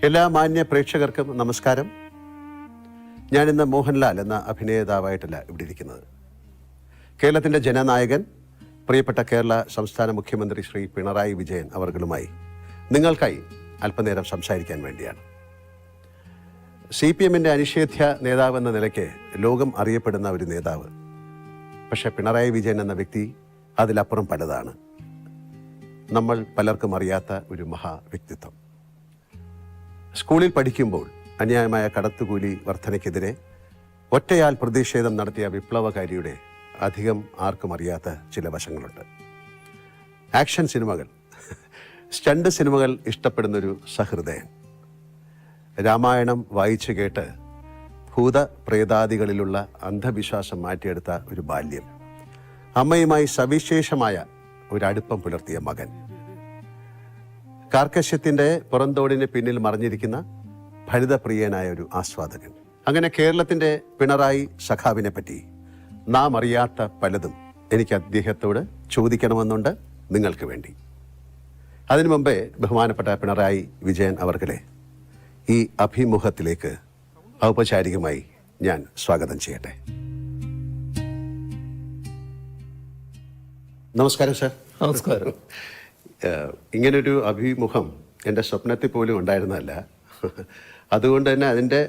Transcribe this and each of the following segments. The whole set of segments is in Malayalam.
എല്ലാ മാന്യ പ്രേക്ഷകർക്കും നമസ്കാരം. ഞാനിന്ന് മോഹൻലാൽ എന്ന അഭിനേതാവായിട്ടല്ല ഇവിടെ ഇരിക്കുന്നത്. കേരളത്തിൻ്റെ ജനനായകൻ, പ്രിയപ്പെട്ട കേരള സംസ്ഥാന മുഖ്യമന്ത്രി ശ്രീ പിണറായി വിജയൻ അവർകളുമായി നിങ്ങൾക്കായി അല്പനേരം സംസാരിക്കാൻ വേണ്ടിയാണ്. CPM-ൻ്റെ അനിഷേധ്യ നേതാവെന്ന നിലയ്ക്ക് ലോകം അറിയപ്പെടുന്ന ഒരു നേതാവ്. പക്ഷേ പിണറായി വിജയൻ എന്ന വ്യക്തി അതിലപ്പുറം പലതാണ്. നമ്മൾ പലർക്കും അറിയാത്ത ഒരു മഹാ വ്യക്തിത്വം. സ്കൂളിൽ പഠിക്കുമ്പോൾ അന്യായമായ കടത്തുകൂലി വർധനയ്ക്കെതിരെ ഒറ്റയാൽ പ്രതിഷേധം നടത്തിയ വിപ്ലവകാരിയുടെ അധികം ആർക്കും അറിയാത്ത ചില വശങ്ങളുണ്ട്. ആക്ഷൻ സിനിമകൾ, സ്റ്റണ്ട് സിനിമകൾ ഇഷ്ടപ്പെടുന്നൊരു സഹൃദയൻ. രാമായണം വായിച്ചു കേട്ട് ഭൂതപ്രേതാദികളിലുള്ള അന്ധവിശ്വാസം മാറ്റിയെടുത്ത ഒരു ബാല്യം. അമ്മയുമായി സവിശേഷമായ ഒരടുപ്പം പുലർത്തിയ മകൻ. കാർക്കശ്യത്തിൻ്റെ പുറന്തോടിന് പിന്നിൽ മറിഞ്ഞിരിക്കുന്ന ഫലിതപ്രിയനായ ഒരു ആസ്വാദകൻ. അങ്ങനെ കേരളത്തിൻ്റെ പിണറായി സഖാവിനെ പറ്റി നാം അറിയാത്ത പലതും എനിക്ക് അദ്ദേഹത്തോട് ചോദിക്കണമെന്നുണ്ട്, നിങ്ങൾക്ക് വേണ്ടി. അതിനു മുമ്പേ ബഹുമാനപ്പെട്ട പിണറായി വിജയൻ അവർകളെ ഈ അഭിമുഖത്തിലേക്ക് ഔപചാരികമായി ഞാൻ സ്വാഗതം ചെയ്യട്ടെ. നമസ്കാരം സർ. നമസ്കാരം. ഇങ്ങനൊരു അഭിമുഖം എൻ്റെ സ്വപ്നത്തിൽ പോലും ഉണ്ടായിരുന്നതല്ല. അതുകൊണ്ട് തന്നെ അതിൻ്റെ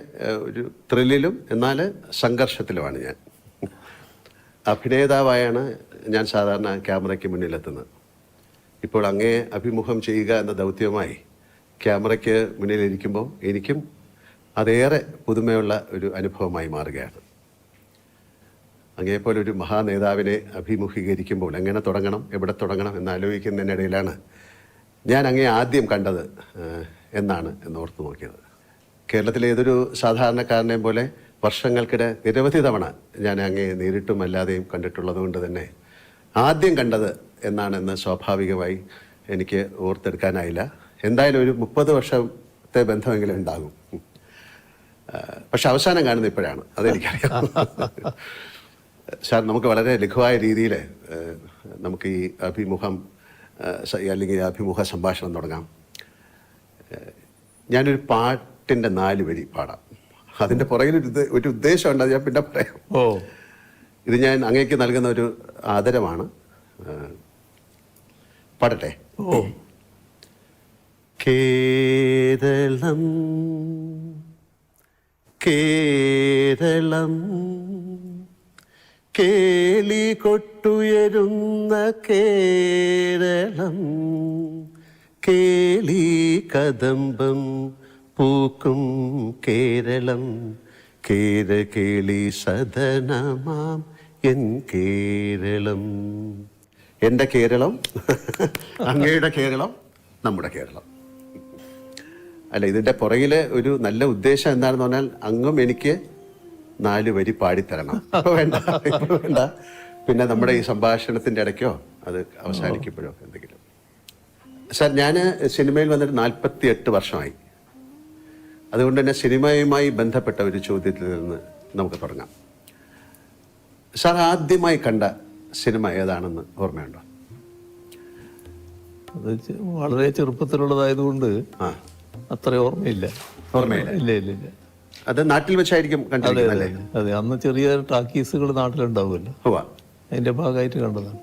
ഒരു ത്രില്ലിലും എന്നാൽ സംഘർഷത്തിലുമാണ് ഞാൻ. അഭിനേതാവായാണ് ഞാൻ സാധാരണ ക്യാമറയ്ക്ക് മുന്നിലെത്തുന്നത്. ഇപ്പോൾ അങ്ങേ അഭിമുഖം ചെയ്യുക എന്ന ദൗത്യവുമായി ക്യാമറയ്ക്ക് മുന്നിലിരിക്കുമ്പോൾ എനിക്കും അതേറെ പുതുമയുള്ള ഒരു അനുഭവമായി മാറുകയാണ്. അങ്ങേപ്പോലെ ഒരു മഹാനേതാവിനെ അഭിമുഖീകരിക്കുമ്പോൾ എങ്ങനെ തുടങ്ങണം, എവിടെ തുടങ്ങണം എന്നാലോചിക്കുന്നതിനിടയിലാണ് ഞാൻ അങ്ങേ ആദ്യം കണ്ടത് എന്നോർത്ത് നോക്കിയത്. കേരളത്തിലെ ഏതൊരു സാധാരണക്കാരനെയും പോലെ വർഷങ്ങൾക്കിടെ നിരവധി തവണ ഞാൻ അങ്ങേ നേരിട്ടും അല്ലാതെയും കണ്ടിട്ടുള്ളത് കൊണ്ട് തന്നെ ആദ്യം കണ്ടത് എന്നാണെന്ന് സ്വാഭാവികമായി എനിക്ക് ഓർത്തെടുക്കാനായില്ല. എന്തായാലും ഒരു 30 വർഷത്തെ ബന്ധമെങ്കിലും ഉണ്ടാകും. പക്ഷെ അവസാനം കാണുന്നത് ഇപ്പോഴാണ്, അതെനിക്കറിയാം. സാർ, നമുക്ക് വളരെ ലഘുവായ രീതിയിൽ നമുക്ക് ഈ അഭിമുഖം അല്ലെങ്കിൽ അഭിമുഖ സംഭാഷണം തുടങ്ങാം. ഞാനൊരു പാട്ടിൻ്റെ 4 വരി പാടാം. അതിൻ്റെ പുറകിൽ ഒരു ഉദ്ദേശമുണ്ട്, അത് ഞാൻ പിന്നെ പറയാം. ഇത് ഞാൻ അങ്ങേക്ക് നൽകുന്ന ഒരു ആദരമാണ്. പാടട്ടെ? കേരളം കേരളം കേളി കൊട്ടുയരുന്ന കേരളം, കേളി കദംബം പൂക്കും കേരളം, കേരകേളി സദനമാം എൻ കേരളം. എൻ്റെ കേരളം, അങ്ങയുടെ കേരളം, നമ്മുടെ കേരളം. അല്ല, ഇതിൻ്റെ പുറകിലെ ഒരു നല്ല ഉദ്ദേശം എന്താണെന്ന് പറഞ്ഞാൽ അങ്ങും എനിക്ക് 4 വരി പാടിത്തരണം. ഇപ്പോൾ വേണ്ട, ഇപ്പോൾ വേണ്ട. പിന്നെ നമ്മുടെ ഈ സംഭാഷണത്തിൻ്റെ ഇടയ്ക്കോ അത് അവസാനിക്കുമ്പോഴോ എന്തെങ്കിലും. സാർ, ഞാൻ സിനിമയിൽ വന്നിട്ട് 48 വർഷമായി. അതുകൊണ്ട് തന്നെ സിനിമയുമായി ബന്ധപ്പെട്ട ഒരു ചോദ്യത്തിൽ നിന്ന് നമുക്ക് തുടങ്ങാം. സാർ, ആദ്യമായി കണ്ട സിനിമ ഏതാണെന്ന് ഓർമ്മയുണ്ടോ? അത് വളരെ ചെറുപ്പത്തിലുള്ളതായതുകൊണ്ട് അത്ര ഓർമ്മയില്ല. ഇല്ല ഇല്ല ഇല്ല. അത് നാട്ടിൽ വെച്ചായിരിക്കും കണ്ടത്? അതെ, അന്ന് ചെറിയ ടാക്കീസുകൾ നാട്ടിലുണ്ടാവുമല്ലോ, അതിന്റെ ഭാഗമായിട്ട് കണ്ടതാണ്.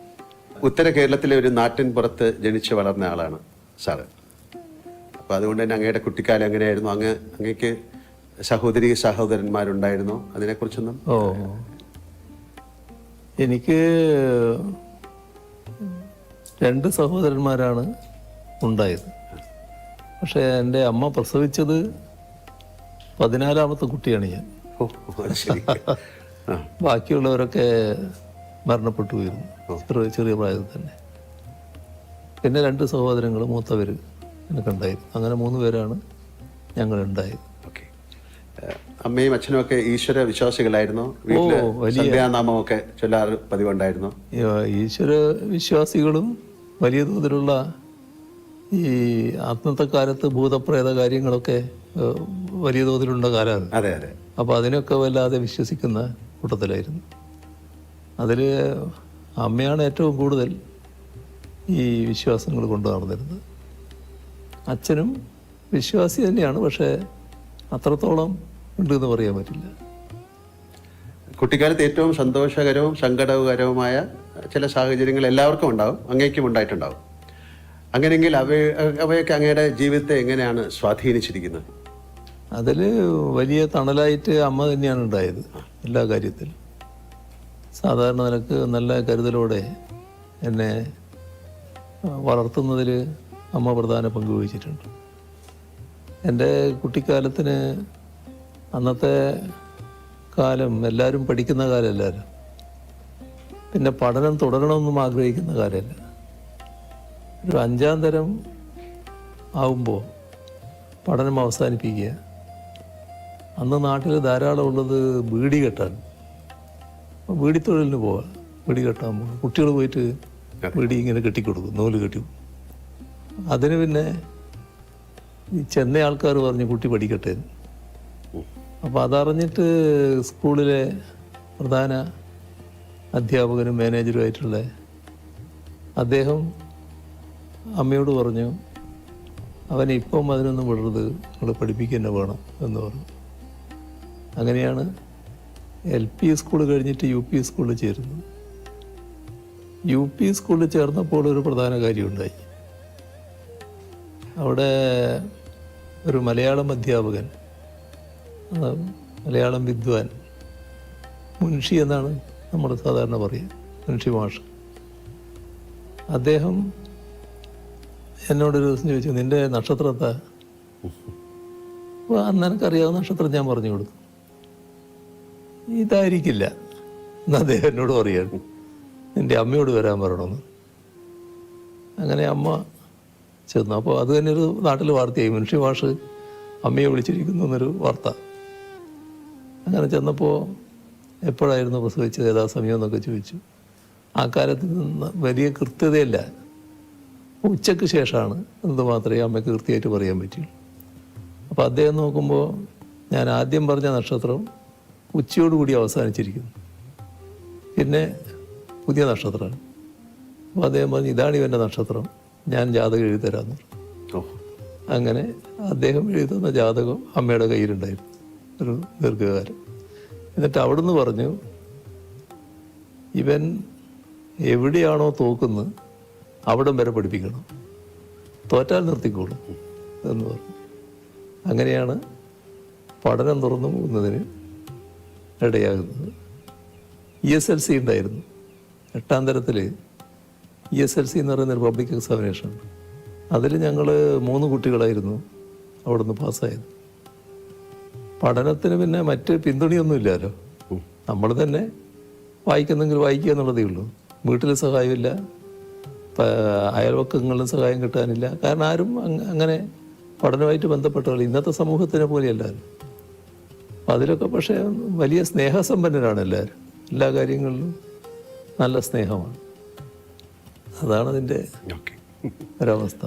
ഉത്തര കേരളത്തിലെ ഒരു നാട്ടിൻ പുറത്ത് ജനിച്ചു വളർന്ന ആളാണ് സാറ്. അപ്പൊ അതുകൊണ്ട് തന്നെ അങ്ങയുടെ കുട്ടിക്കാലം എങ്ങനെയായിരുന്നു? അങ്ങേക്ക് സഹോദരി സഹോദരന്മാരുണ്ടായിരുന്നോ? അതിനെക്കുറിച്ചൊന്നും. എനിക്ക് 2 സഹോദരന്മാരാണ് ഉണ്ടായത്. പക്ഷെ എൻ്റെ അമ്മ പ്രസവിച്ചത് 14ാമത്തെ കുട്ടിയാണ് ഞാൻ. ബാക്കിയുള്ളവരൊക്കെ മരണപ്പെട്ടു പോയിരുന്നു ചെറിയ പ്രായത്തിൽ തന്നെ. പിന്നെ 2 സഹോദരങ്ങൾ, മൂത്തവർ എനിക്കുണ്ടായിരുന്നു. അങ്ങനെ 3 പേരാണ് ഞങ്ങളുണ്ടായത്. അമ്മയും അച്ഛനും ഒക്കെ ഈശ്വര വിശ്വാസികളായിരുന്നു. സന്ധ്യാനാമമൊക്കെ ചൊല്ലാറ് പതിവുണ്ടായിരുന്നു. ഈശ്വര വിശ്വാസികളും വലിയ തോതിലുള്ള ഈ അന്നത്തെ കാലത്ത് ഭൂതപ്രേത കാര്യങ്ങളൊക്കെ വലിയ തോതിലുള്ള കാലമാണ്. അതെ അതെ. അപ്പോൾ അതിനൊക്കെ വല്ലാതെ വിശ്വസിക്കുന്ന കൂട്ടത്തിലായിരുന്നു. അതിൽ അമ്മയാണ് ഏറ്റവും കൂടുതൽ ഈ വിശ്വാസങ്ങൾ കൊണ്ടു നടന്നിരുന്നത്. അച്ഛനും വിശ്വാസി തന്നെയാണ്, പക്ഷേ അത്രത്തോളം ഉണ്ടെന്ന് പറയാൻ പറ്റില്ല. കുട്ടിക്കാലത്ത് ഏറ്റവും സന്തോഷകരവും സങ്കടകരവുമായ ചില സാഹചര്യങ്ങൾ എല്ലാവർക്കും ഉണ്ടാവും, അങ്ങേക്കും ഉണ്ടായിട്ടുണ്ടാവും. അങ്ങനെയെങ്കിൽ അവയൊക്കെ അങ്ങയുടെ ജീവിതത്തെ എങ്ങനെയാണ് സ്വാധീനിച്ചിരിക്കുന്നത്? അതിൽ വലിയ തണലായിട്ട് അമ്മ തന്നെയാണ് ഉണ്ടായത് എല്ലാ കാര്യത്തിലും. സാധാരണ നിലക്ക് നല്ല കരുതലോടെ എന്നെ വളർത്തുന്നതിൽ അമ്മ പ്രധാന പങ്ക് വഹിച്ചിട്ടുണ്ട്. എൻ്റെ കുട്ടിക്കാലത്തിന് അന്നത്തെ കാലം എല്ലാവരും പഠിക്കുന്ന കാലമല്ലല്ലോ, പിന്നെ പഠനം തുടരണമെന്നും ആഗ്രഹിക്കുന്ന കാലമല്ല. ഒരു 5ാം തരം ആവുമ്പോൾ പഠനം അവസാനിപ്പിക്കുക. അന്ന് നാട്ടിൽ ധാരാളം ഉള്ളത് ബീഡി കെട്ടാണ്. ബീഡി തൊഴിലിന് പോവാം, ബീഡി കെട്ടാൻ പോകും. കുട്ടികൾ പോയിട്ട് ബീഡി ഇങ്ങനെ കെട്ടിക്കൊടുക്കും, നൂല് കെട്ടി. അതിന് പിന്നെ ഈ ചെന്ന ആൾക്കാർ പറഞ്ഞ് കുട്ടി പഠിക്കട്ടെ. അപ്പോൾ അതറിഞ്ഞിട്ട് സ്കൂളിലെ പ്രധാന അധ്യാപകനും മാനേജറുമായിട്ടുള്ള അദ്ദേഹം അമ്മയോട് പറഞ്ഞു, അവനെ ഇപ്പം അതിനൊന്നും വിടരുത്, നിങ്ങൾ പഠിപ്പിക്കുക തന്നെ വേണം എന്ന് പറഞ്ഞു. അങ്ങനെയാണ് LP സ്കൂൾ കഴിഞ്ഞിട്ട് UP സ്കൂളിൽ ചേരുന്നത്. UP സ്കൂളിൽ ചേർന്നപ്പോൾ ഒരു പ്രധാന കാര്യമുണ്ടായി. അവിടെ ഒരു മലയാളം അധ്യാപകൻ, മലയാളം വിദ്വാൻ, മുൻഷി എന്നാണ് നമ്മൾ സാധാരണ പറയുക, മുൻഷി മാഷ്. അദ്ദേഹം എന്നോടൊരു ദിവസം ചോദിച്ചു, നിൻ്റെ നക്ഷത്രത്താ? അപ്പോൾ അന്ന് എനിക്കറിയാവുന്ന നക്ഷത്രം ഞാൻ പറഞ്ഞു കൊടുത്തു. ഇതായിരിക്കില്ല എന്ന് അദ്ദേഹം എന്നോട് പറയുകയാണ്, നിൻ്റെ അമ്മയോട് വരാൻ പറയണമെന്ന്. അങ്ങനെ അമ്മ ചെന്നു. അപ്പോൾ അത് തന്നെ ഒരു നാട്ടിൽ വാർത്തയായി, മുൻഷി മാഷ് അമ്മയെ വിളിച്ചിരിക്കുന്നു എന്നൊരു വാർത്ത. അങ്ങനെ ചെന്നപ്പോൾ എപ്പോഴായിരുന്നു പ്രസവിച്ചത്, ഏതാ സമയം എന്നൊക്കെ ചോദിച്ചു. ആ കാലത്ത് വലിയ കൃത്യതയില്ല, ഉച്ചയ്ക്ക് ശേഷമാണ് എന്ന് മാത്രമേ അമ്മയ്ക്ക് കൃത്യമായിട്ട് പറയാൻ പറ്റുള്ളൂ. അപ്പോൾ അദ്ദേഹം നോക്കുമ്പോൾ ഞാൻ ആദ്യം പറഞ്ഞ നക്ഷത്രം ഉച്ചയോടുകൂടി അവസാനിച്ചിരിക്കുന്നു, പിന്നെ പുതിയ നക്ഷത്രമാണ്. അപ്പോൾ അദ്ദേഹം പറഞ്ഞു, ഇതാണ് ഇവൻ്റെ നക്ഷത്രം, ഞാൻ ജാതകം എഴുതിത്തരാമെന്ന് പറഞ്ഞു. അങ്ങനെ അദ്ദേഹം എഴുതുന്ന ജാതകം അമ്മയുടെ കയ്യിലുണ്ടായിരുന്നു ഒരു ദീർഘകാലം. എന്നിട്ട് അവിടുന്ന് പറഞ്ഞു, ഇവൻ എവിടെയാണോ തോക്കുന്നത് അവിടം വരെ പഠിപ്പിക്കണം, തോറ്റാൽ നിർത്തിക്കോളും എന്ന് പറഞ്ഞു. അങ്ങനെയാണ് പഠനം തുറന്നു പോകുന്നതിന് ഇടയാകുന്നത്. ESLC ഉണ്ടായിരുന്നു. 8ാം തരത്തിൽ ESLC എന്ന് പറയുന്നൊരു പബ്ലിക് എക്സാമിനേഷൻ. അതിൽ ഞങ്ങൾ 3 കുട്ടികളായിരുന്നു അവിടുന്ന് പാസ്സായത്. പഠനത്തിന് പിന്നെ മറ്റ് പിന്തുണയൊന്നുമില്ലല്ലോ, നമ്മൾ തന്നെ വായിക്കുന്നെങ്കിൽ വായിക്കുക എന്നുള്ളതേ ഉള്ളൂ. വീട്ടിൽ സഹായമില്ല, അയൽവക്കങ്ങളിലും സഹായം കിട്ടാനില്ല. കാരണം ആരും അങ്ങനെ പഠനമായിട്ട് ബന്ധപ്പെട്ടവർ ഇന്നത്തെ സമൂഹത്തിനെ പോലെയല്ലാരും. അപ്പം അതിലൊക്കെ പക്ഷേ വലിയ സ്നേഹസമ്പന്നരാണ് എല്ലാവരും, എല്ലാ കാര്യങ്ങളിലും നല്ല സ്നേഹമാണ്. അതാണ് അതിൻ്റെ ഒരവസ്ഥ.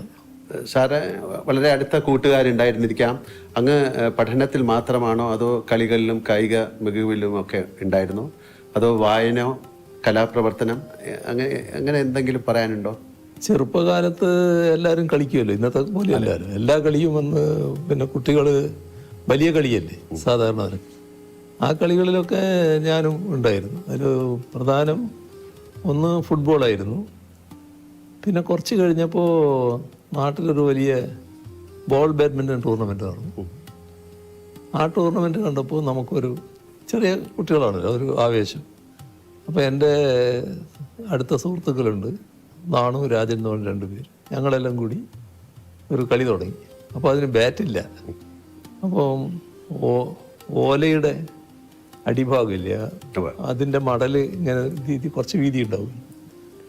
സാറ് വളരെ അടുത്ത കൂട്ടുകാരുണ്ടായിരുന്നിരിക്കാം. അങ്ങ് പഠനത്തിൽ മാത്രമാണോ അതോ കളികളിലും കായിക മികവിലും ഒക്കെ ഉണ്ടായിരുന്നോ, അതോ വായന, കലാപ്രവർത്തനം, അങ്ങനെ എന്തെങ്കിലും പറയാനുണ്ടോ? ചെറുപ്പകാലത്ത് എല്ലാവരും കളിക്കുമല്ലോ, ഇന്നത്തെ പോലെ എല്ലാവരും എല്ലാ കളിയും വന്ന് പിന്നെ കുട്ടികൾ വലിയ കളിയല്ലേ സാധാരണ. ആ കളികളിലൊക്കെ ഞാനും ഉണ്ടായിരുന്നു. അതിൽ പ്രധാനം ഒന്ന് ഫുട്ബോളായിരുന്നു. പിന്നെ കുറച്ച് കഴിഞ്ഞപ്പോൾ നാട്ടിലൊരു വലിയ ബാഡ്മിൻ്റൺ ടൂർണമെൻ്റ് നടന്നു. ആ ടൂർണമെൻറ്റ് കണ്ടപ്പോൾ നമുക്കൊരു ചെറിയ കുട്ടികളാണല്ലോ, ഒരു ആവേശം. അപ്പോൾ എൻ്റെ അടുത്ത സുഹൃത്തുക്കളുണ്ട്, നാണു, രാജൻ എന്ന് പറഞ്ഞ 2 പേര്. ഞങ്ങളെല്ലാം കൂടി ഒരു കളി തുടങ്ങി. അപ്പോൾ അതിന് ബാറ്റില്ല. അപ്പോൾ ഓലയുടെ അടിഭാഗമില്ല, അതിൻ്റെ മടൽ ഇങ്ങനെ കുറച്ച് വീതി ഉണ്ടാവും,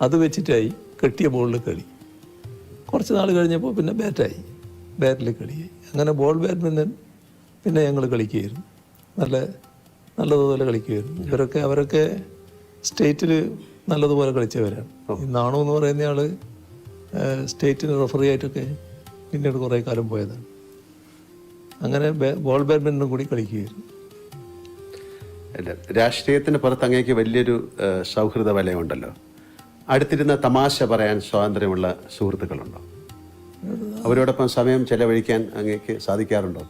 അത് വെച്ചിട്ടായി കെട്ടിയ ബോളിൽ കളി. കുറച്ച് നാൾ കഴിഞ്ഞപ്പോൾ പിന്നെ ബാറ്റിൽ കളിയായി. അങ്ങനെ ബാഡ്മിൻ്റൺ പിന്നെ ഞങ്ങൾ കളിക്കുകയായിരുന്നു, നല്ലതുപോലെ കളിക്കുമായിരുന്നു. അവരൊക്കെ സ്റ്റേറ്റിൽ നല്ലതുപോലെ കളിച്ചവരാണ്. ഈ നാണു എന്ന് പറയുന്ന ആൾ സ്റ്റേറ്റിന് റെഫറി ആയിട്ടൊക്കെ പിന്നീട് കുറേ കാലം പോയതാണ്. അങ്ങനെ ബാഡ്മിൻ്റണും കൂടി കളിക്കുകയായിരുന്നു. രാഷ്ട്രീയത്തിന് പുറത്ത് അങ്ങേക്ക് വലിയൊരു സൗഹൃദ വലയമുണ്ടല്ലോ. അടുത്തിരുന്ന തമാശ പറയാൻ സ്വാതന്ത്ര്യമുള്ള സുഹൃത്തുക്കളുണ്ടോ? അവരോടൊപ്പം സമയം ചെലവഴിക്കാൻ അങ്ങേക്ക് സാധിക്കാറുണ്ടോ?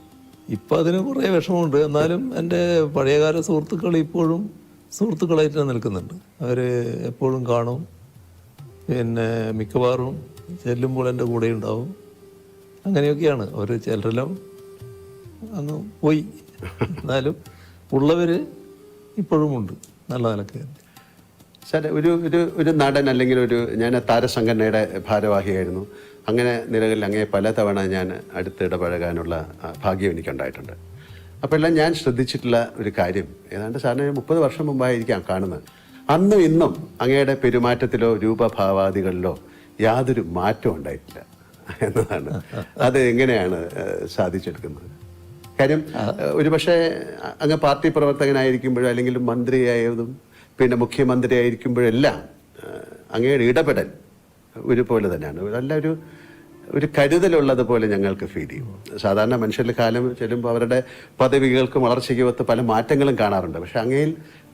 ഇപ്പം അതിന് കുറേ വിഷമമുണ്ട്. എന്നാലും എൻ്റെ പഴയകാല സുഹൃത്തുക്കൾ ഇപ്പോഴും സുഹൃത്തുക്കളായിട്ട് തന്നെ നിൽക്കുന്നുണ്ട്. അവർ എപ്പോഴും കാണും. പിന്നെ മിക്കവാറും ചെല്ലുമ്പോൾ എൻ്റെ കൂടെ ഉണ്ടാവും. അങ്ങനെയൊക്കെയാണ്. അവർ ചിലരെല്ലാം അങ്ങ് പോയി, എന്നാലും ഉള്ളവർ ഇപ്പോഴും ഉണ്ട് നല്ല നിലക്ക്. സാർ, ഒരു നടൻ അല്ലെങ്കിൽ ഞാൻ താരസംഘടനയുടെ ഭാരവാഹിയായിരുന്നു. അങ്ങനെ നിലകളിൽ അങ്ങേ പലതവണ ഞാൻ അടുത്ത് ഇടപഴകാനുള്ള ഭാഗ്യം എനിക്കുണ്ടായിട്ടുണ്ട്. അപ്പോൾ എല്ലാം ഞാൻ ശ്രദ്ധിച്ചിട്ടുള്ള ഒരു കാര്യം, ഏതാണ്ട് സാറിന് 30 വർഷം മുമ്പായിരിക്കാം കാണുന്നത്. അന്നും ഇന്നും അങ്ങയുടെ പെരുമാറ്റത്തിലോ രൂപഭാവാദികളിലോ യാതൊരു മാറ്റവും ഉണ്ടായിട്ടില്ല എന്നതാണ്. അത് എങ്ങനെയാണ് സാധിച്ചെടുക്കുന്നത്? കാര്യം ഒരുപക്ഷെ അങ്ങ് പാർട്ടി പ്രവർത്തകനായിരിക്കുമ്പോഴും അല്ലെങ്കിൽ മന്ത്രിയായതും പിന്നെ മുഖ്യമന്ത്രി ആയിരിക്കുമ്പോഴെല്ലാം അങ്ങയുടെ ഇടപെടൽ ഒരുപോലെ തന്നെയാണ്. നല്ല ഒരു കരുതലുള്ളതുപോലെ ഞങ്ങൾക്ക് ഫീൽ ചെയ്യും. സാധാരണ മനുഷ്യരുടെ കാലം ചെല്ലുമ്പോൾ അവരുടെ പദവികൾക്കും വളർച്ചയ്ക്കും ഒത്ത് പല മാറ്റങ്ങളും കാണാറുണ്ട്. പക്ഷെ അങ്ങയിൽ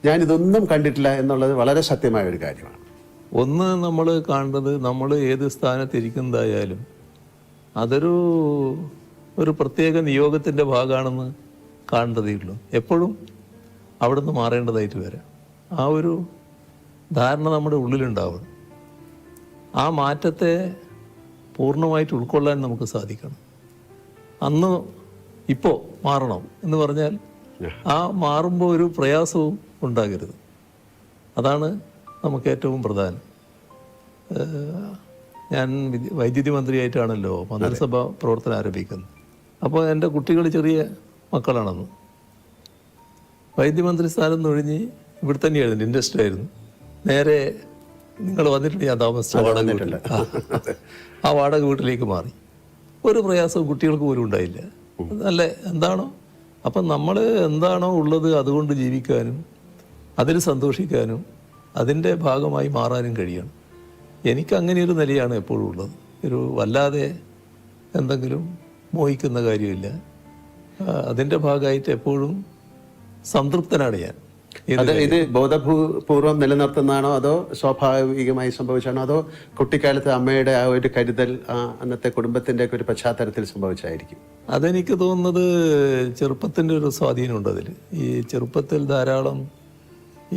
ഞാനിതൊന്നും കണ്ടിട്ടില്ല എന്നുള്ളത് വളരെ സത്യമായ ഒരു കാര്യമാണ്. ഒന്ന് നമ്മൾ കാണുന്നത്, നമ്മൾ ഏത് സ്ഥാനത്തിരിക്കുന്നതായാലും അതൊരു പ്രത്യേക നിയോഗത്തിൻ്റെ ഭാഗമാണെന്ന് കാണേണ്ടതേ ഉള്ളൂ. എപ്പോഴും അവിടെ നിന്ന് മാറേണ്ടതായിട്ട് വരാം. ആ ഒരു ധാരണ നമ്മുടെ ഉള്ളിലുണ്ടാവണം. ആ മാറ്റത്തെ പൂർണ്ണമായിട്ട് ഉൾക്കൊള്ളാൻ നമുക്ക് സാധിക്കണം. അന്ന് ഇപ്പോൾ മാറണം എന്ന് പറഞ്ഞാൽ ആ മാറുമ്പോൾ ഒരു പ്രയാസവും ഉണ്ടാകരുത്. അതാണ് നമുക്ക് ഏറ്റവും പ്രധാനം. ഞാൻ വൈദ്യുതി മന്ത്രിയായിട്ടാണല്ലോ മന്ത്രിസഭ പ്രവർത്തനം ആരംഭിക്കുന്നത്. അപ്പോൾ എൻ്റെ കുട്ടികൾ ചെറിയ മക്കളാണെന്ന്. വൈദ്യുതി മന്ത്രി സ്ഥാനം നിന്നൊഴിഞ്ഞ് ഇവിടെ തന്നെയായിരുന്നു, ഇൻഡസ്ട്രി ആയിരുന്നു. നേരെ നിങ്ങൾ വന്നിട്ടുണ്ട്, ഞാൻ താമസിച്ച വാടക വീട്ടിൽ. ആ വാടക വീട്ടിലേക്ക് മാറി. ഒരു പ്രയാസവും കുട്ടികൾക്ക് പോലും ഉണ്ടായില്ല. നല്ല എന്താണോ, അപ്പം നമ്മൾ എന്താണോ ഉള്ളത് അതുകൊണ്ട് ജീവിക്കാനും അതിൽ സന്തോഷിക്കാനും അതിൻ്റെ ഭാഗമായി മാറാനും കഴിയണം. എനിക്ക് അങ്ങനെ ഒരു നിലയാണ് എപ്പോഴും ഉള്ളത്. ഒരു വല്ലാതെ എന്തെങ്കിലും മോഹിക്കുന്ന കാര്യമില്ല. അതിൻ്റെ ഭാഗമായിട്ട് എപ്പോഴും സംതൃപ്തനാണ് ഞാൻ. ഇത് ബോധപൂർവം നിലനിർത്തുന്നതാണോ അതോ സ്വാഭാവികമായി സംഭവിച്ചാണോ അതോ കുട്ടിക്കാലത്ത് അമ്മയുടെ ആ ഒരു കരുതൽ അന്നത്തെ കുടുംബത്തിൻ്റെ ഒക്കെ ഒരു പശ്ചാത്തലത്തിൽ സംഭവിച്ചായിരിക്കും? അതെനിക്ക് തോന്നുന്നത് ചെറുപ്പത്തിൻ്റെ ഒരു സ്വാധീനമുണ്ട് അതിൽ. ഈ ചെറുപ്പത്തിൽ ധാരാളം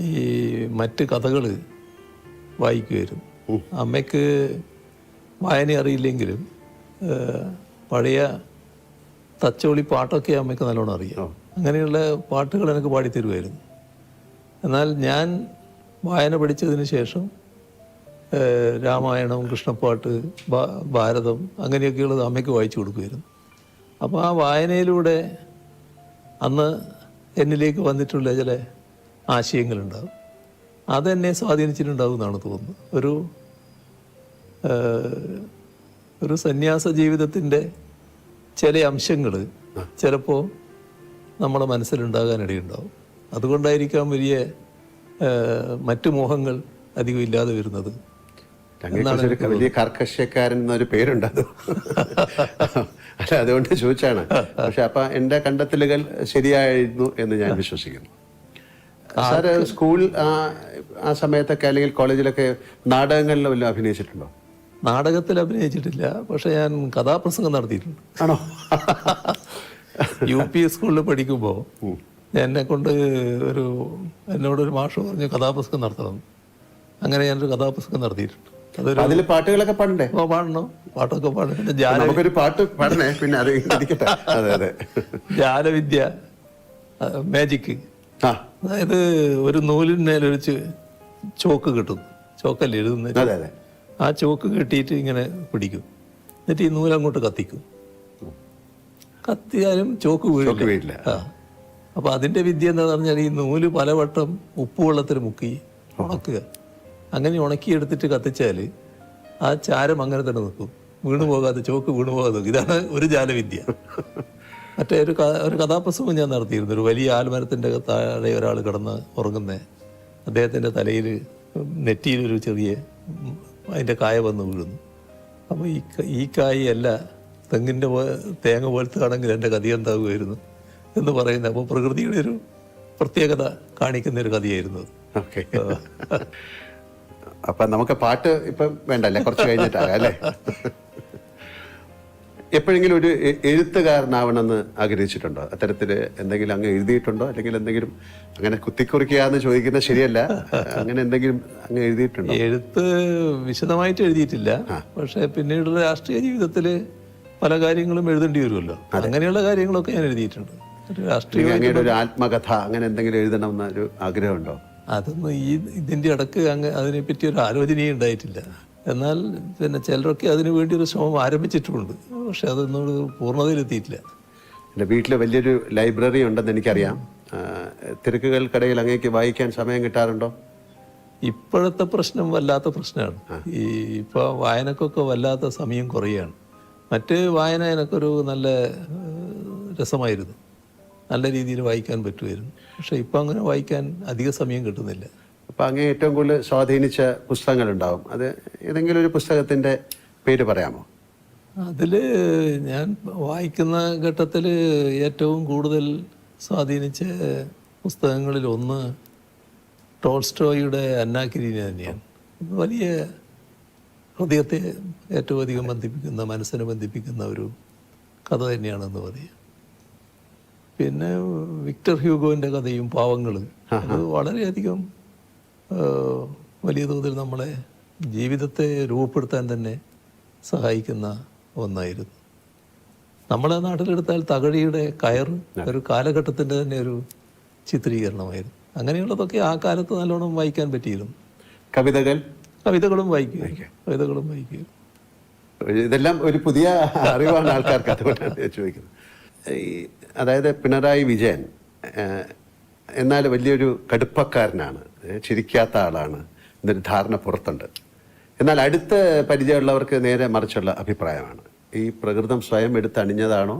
ഈ മറ്റ് കഥകൾ വായിക്കുമായിരുന്നു. അമ്മയ്ക്ക് വായന അറിയില്ലെങ്കിലും പഴയ തച്ചോളി പാട്ടൊക്കെ അമ്മയ്ക്ക് നല്ലോണം അറിയാം. അങ്ങനെയുള്ള പാട്ടുകൾ എനിക്ക് പാടിത്തരുമായിരുന്നു. എന്നാൽ ഞാൻ വായന പഠിച്ചതിന് ശേഷം രാമായണം, കൃഷ്ണപ്പാട്ട്, ഭാരതം അങ്ങനെയൊക്കെയുള്ളത് അമ്മയ്ക്ക് വായിച്ചു കൊടുക്കുമായിരുന്നു. അപ്പോൾ ആ വായനയിലൂടെ അന്ന് എന്നിലേക്ക് വന്നിട്ടുള്ള ചില ആശയങ്ങളുണ്ടാകും. അതെന്നെ സ്വാധീനിച്ചിട്ടുണ്ടാകും എന്നാണ് തോന്നുന്നത്. ഒരു സന്യാസ ജീവിതത്തിൻ്റെ ചില അംശങ്ങൾ ചിലപ്പോൾ നമ്മുടെ മനസ്സിലുണ്ടാകാനിടയുണ്ടാവും. അതുകൊണ്ടായിരിക്കാം വലിയ മറ്റു മോഹങ്ങൾ അധികം ഇല്ലാതെ വരുന്നത്. വലിയ കർക്കശക്കാരൻ എന്നൊരു പേരുണ്ടത്. അല്ല, അതുകൊണ്ട് ചോദിച്ചാണ്. പക്ഷെ അപ്പൊ എൻ്റെ കണ്ടെത്തലുകൾ ശരിയായിരുന്നു എന്ന് ഞാൻ വിശ്വസിക്കുന്നു. സാറ് സ്കൂൾ ആ സമയത്തൊക്കെ അല്ലെങ്കിൽ കോളേജിലൊക്കെ നാടകങ്ങളിലും വല്ലതും അഭിനയിച്ചിട്ടുണ്ടോ? നാടകത്തിൽ അഭിനയിച്ചിട്ടില്ല, പക്ഷെ ഞാൻ കഥാപ്രസംഗം നടത്തിയിട്ടുണ്ട്. ആണോ? UP സ്കൂളിൽ പഠിക്കുമ്പോൾ എന്നോടൊരു മാഷ് പറഞ്ഞു കഥാപ്രസംഗം നടത്തണം. അങ്ങനെ ഞാനൊരു കഥാപ്രസംഗം നടത്തിയിട്ടുണ്ട്. അതിൽ പാട്ടുകളൊക്കെ പാടണ്ടേ? പാടണം, പാട്ടൊക്കെ പാടും. നമുക്കൊരു പാട്ട് പാടണേ, പിന്നെ അത് ഇരിക്കട്ടെ. അതെ അതെ, ജാലവിദ്യ, മാജിക്. അതായത് ഒരു നൂലിന്മേലൊരു ചോക്ക് കിട്ടും. ചോക്കല്ലേ എഴുതുന്നത്? ആ ചോക്ക് കെട്ടിയിട്ട് ഇങ്ങനെ പിടിക്കും. എന്നിട്ട് ഈ നൂലങ്ങോട്ട് കത്തിക്കും. കത്തിയാലും ചോക്ക് വീഴില്ല. അപ്പോൾ അതിൻ്റെ വിദ്യ എന്താണെന്ന് പറഞ്ഞാൽ ഈ നൂല് പലവട്ടം ഉപ്പുവെള്ളത്തിൽ മുക്കി ഉണക്കുക. അങ്ങനെ ഉണക്കിയെടുത്തിട്ട് കത്തിച്ചാൽ ആ ചാരം അങ്ങനെ തന്നെ നിൽക്കും, വീണു പോകാതെ, ചോക്ക് വീണു പോകാതെ നിൽക്കും. ഇതാണ് ഒരു ജാലവിദ്യ. മറ്റേ ഒരു കഥാപ്രസംഗം ഞാൻ നടത്തിയിരുന്നു. ഒരു വലിയ ആൽമരത്തിൻ്റെ താഴെ ഒരാൾ കിടന്ന് ഉറങ്ങുന്ന, അദ്ദേഹത്തിൻ്റെ തലയിൽ നെറ്റിയിലൊരു ചെറിയ അതിൻ്റെ കായ വന്ന് വീഴുന്നു. അപ്പോൾ ഈ കായ് അല്ല തെങ്ങിൻ്റെ തേങ്ങ പോലത്തെ ആണെങ്കിൽ എൻ്റെ കഥ എന്താകുമായിരുന്നു എന്ന് പറയുന്നത്. അപ്പോൾ പ്രകൃതിയുടെ ഒരു പ്രത്യേകത കാണിക്കുന്ന ഒരു കഥയായിരുന്നു അത്. ഓക്കെ, അപ്പം നമുക്ക് പാട്ട് ഇപ്പം വേണ്ടല്ലേ, കുറച്ച് കഴിഞ്ഞിട്ടാകാം അല്ലേ? എപ്പോഴെങ്കിലും ഒരു എഴുത്തുകാരനാവണമെന്ന് ആഗ്രഹിച്ചിട്ടുണ്ടോ? അത്തരത്തിൽ എന്തെങ്കിലും അങ്ങ് എഴുതിയിട്ടുണ്ടോ? അല്ലെങ്കിൽ എന്തെങ്കിലും അങ്ങനെ കുത്തിക്കുറിക്കുക എന്ന് ചോദിക്കുന്നത് ശരിയല്ല, അങ്ങനെ എന്തെങ്കിലും അങ്ങ് എഴുതിയിട്ടുണ്ടോ? എഴുത്ത് വിശദമായിട്ട് എഴുതിയിട്ടില്ല, പക്ഷെ പിന്നീട് രാഷ്ട്രീയ ജീവിതത്തിൽ പല കാര്യങ്ങളും എഴുതേണ്ടി വരുമല്ലോ, അങ്ങനെയുള്ള കാര്യങ്ങളൊക്കെ ഞാൻ എഴുതിയിട്ടുണ്ട്. രാഷ്ട്രീയ അങ്ങയുടെ ഒരു ആത്മകഥ അങ്ങനെ എന്തെങ്കിലും എഴുതണമെന്ന ഒരു ആഗ്രഹമുണ്ടോ? അതൊന്നും ഇതിൻ്റെ ഇടക്ക് അതിനെപ്പറ്റി ഒരു ആലോചനയും ഉണ്ടായിട്ടില്ല. എന്നാൽ പിന്നെ ചിലരൊക്കെ അതിനു വേണ്ടി ഒരു ശ്രമം ആരംഭിച്ചിട്ടുമുണ്ട്, പക്ഷെ അതൊന്നും പൂർണ്ണതയിലെത്തിയിട്ടില്ല. എൻ്റെ വീട്ടിൽ വലിയൊരു ലൈബ്രറി ഉണ്ടെന്ന് എനിക്കറിയാം. തിരക്കുകൾക്കിടയിൽ അങ്ങേക്ക് വായിക്കാൻ സമയം കിട്ടാറുണ്ടോ? ഇപ്പോഴത്തെ പ്രശ്നം വല്ലാത്ത പ്രശ്നമാണ്. ഇപ്പോൾ വായനക്കൊക്കെ വല്ലാത്ത സമയം കുറയാണ്. മറ്റ് വായന എനിക്കൊരു നല്ല രസമായിരുന്നു, നല്ല രീതിയിൽ വായിക്കാൻ പറ്റുമായിരുന്നു. പക്ഷെ ഇപ്പം അങ്ങനെ വായിക്കാൻ അധിക സമയം കിട്ടുന്നില്ല. അപ്പോൾ അങ്ങേ ഏറ്റവും കൂടുതൽ സ്വാധീനിച്ച പുസ്തകങ്ങളുണ്ടാവും, അത് ഏതെങ്കിലും ഒരു പുസ്തകത്തിൻ്റെ പേര് പറയാമോ? അതിൽ ഞാൻ വായിക്കുന്ന ഘട്ടത്തിൽ ഏറ്റവും കൂടുതൽ സ്വാധീനിച്ച പുസ്തകങ്ങളിൽ ഒന്ന് ടോൾസ്റ്റോയുടെ അന്നാ കരീന തന്നെയാണ്. വലിയ ഹൃദയത്തെ ഏറ്റവും അധികം ബന്ധിപ്പിക്കുന്ന, മനസ്സിനെ ബന്ധിപ്പിക്കുന്ന ഒരു കഥ തന്നെയാണെന്ന് പറയാം. പിന്നെ വിക്ടർ ഹ്യൂഗോൻ്റെ കഥയും പാവങ്ങളും അത് വളരെയധികം വലിയ തോതിൽ നമ്മളെ ജീവിതത്തെ രൂപപ്പെടുത്താൻ തന്നെ സഹായിക്കുന്ന ഒന്നായിരുന്നു. നമ്മളെ നാട്ടിലെടുത്താൽ തകഴിയുടെ കയർ ഒരു കാലഘട്ടത്തിൻ്റെ തന്നെ ഒരു ചിത്രീകരണമായിരുന്നു. അങ്ങനെയുള്ളതൊക്കെ ആ കാലത്ത് നല്ലോണം വായിക്കാൻ പറ്റിയിരുന്നു. കവിതകളും വായിക്കും. ഇതെല്ലാം ഒരു പുതിയ അറിവാണ് ആൾക്കാർക്ക്, അതുകൊണ്ടാണ് ഞാൻ ചോദിക്കുന്നത്. അതായത് പിണറായി വിജയൻ എന്നാൽ വലിയൊരു കടുപ്പക്കാരനാണ്, ചിരിക്കാത്ത ആളാണ് എന്നൊരു ധാരണ പുറത്തുണ്ട്. എന്നാൽ അടുത്ത പരിചയമുള്ളവർക്ക് നേരെ മറിച്ചുള്ള അഭിപ്രായമാണ്. ഈ പ്രകൃതം സ്വയം എടുത്തണിഞ്ഞതാണോ,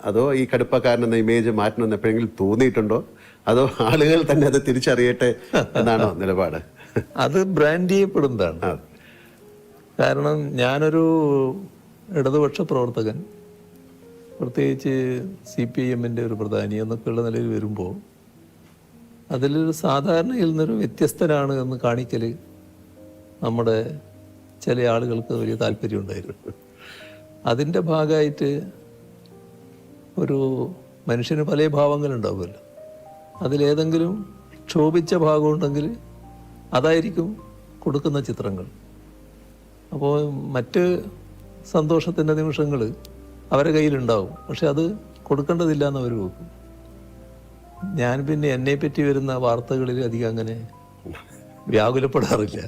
അതോ ഈ കടുപ്പക്കാരനെന്ന ഇമേജ് മാറ്റണമെന്ന് എപ്പോഴെങ്കിലും തോന്നിയിട്ടുണ്ടോ, അതോ ആളുകൾ തന്നെ അത് തിരിച്ചറിയട്ടെ എന്നാണോ നിലപാട്? അത് ബ്രാൻഡ് ചെയ്യപ്പെടുന്നതാണ്. കാരണം ഞാനൊരു ഇടതുപക്ഷ പ്രവർത്തകൻ, പ്രത്യേകിച്ച് CPIMൻ്റെ ഒരു പ്രധാനി എന്നൊക്കെയുള്ള നിലയിൽ വരുമ്പോൾ അതിലൊരു സാധാരണയിൽ നിന്നൊരു വ്യത്യസ്തനാണ് എന്ന് കാണിക്കൽ നമ്മുടെ ചില ആളുകൾക്ക് വലിയ താല്പര്യമുണ്ടായിരുന്നു. അതിൻ്റെ ഭാഗമായിട്ട് ഒരു മനുഷ്യന് പല ഭാവങ്ങളുണ്ടാവുമല്ലോ, അതിലേതെങ്കിലും ക്ഷോഭിച്ച ഭാഗമുണ്ടെങ്കിൽ അതായിരിക്കും കൊടുക്കുന്ന ചിത്രങ്ങൾ. അപ്പോൾ മറ്റ് സന്തോഷത്തിൻ്റെ നിമിഷങ്ങൾ അവരുടെ കയ്യിലുണ്ടാവും, പക്ഷെ അത് കൊടുക്കേണ്ടതില്ല എന്ന് അവർ വെക്കും. ഞാൻ പിന്നെ എന്നെപ്പറ്റി വരുന്ന വാർത്തകളിൽ അധികം അങ്ങനെ വ്യാകുലപ്പെടാറില്ല.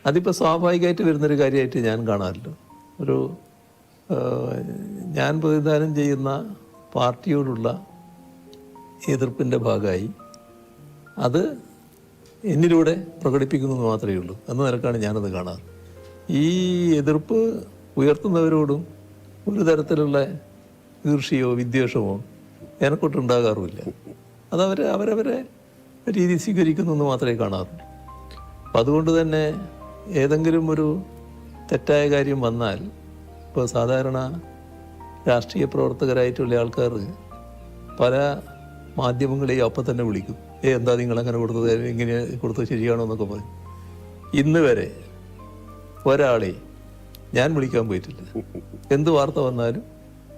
അതിപ്പോൾ സ്വാഭാവികമായിട്ട് വരുന്നൊരു കാര്യമായിട്ട് ഞാൻ കാണാറില്ല. ഞാൻ പ്രതിദാനം ചെയ്യുന്ന പാർട്ടിയോടുള്ള എതിർപ്പിൻ്റെ ഭാഗമായി അത് എന്നിലൂടെ പ്രകടിപ്പിക്കുന്നു മാത്രമേ ഉള്ളൂ എന്ന നിലക്കാണ് ഞാനത് കാണാറ്. ഈ എതിർപ്പ് ഉയർത്തുന്നവരോടും ഒരു തരത്തിലുള്ള ഈർഷ്യയോ വിദ്വേഷമോ എനക്കൊട്ടുണ്ടാകാറുമില്ല. അവരവരെ രീതി സ്വീകരിക്കുന്നു എന്ന് മാത്രമേ കാണാറുള്ളൂ. അപ്പം അതുകൊണ്ട് തന്നെ ഏതെങ്കിലും ഒരു തെറ്റായ കാര്യം വന്നാൽ, ഇപ്പോൾ സാധാരണ രാഷ്ട്രീയ പ്രവർത്തകരായിട്ടുള്ള ആൾക്കാർ പല മാധ്യമങ്ങളെയും അപ്പം തന്നെ വിളിക്കും. എന്താ നിങ്ങളങ്ങനെ കൊടുത്തത്, ഇങ്ങനെ കൊടുത്തത് ശരിയാണോ എന്നൊക്കെ പറയും. ഇന്ന് വരെ ഒരാളെ ഞാൻ വിളിക്കാൻ പോയിട്ടില്ല. എന്ത് വാർത്ത വന്നാലും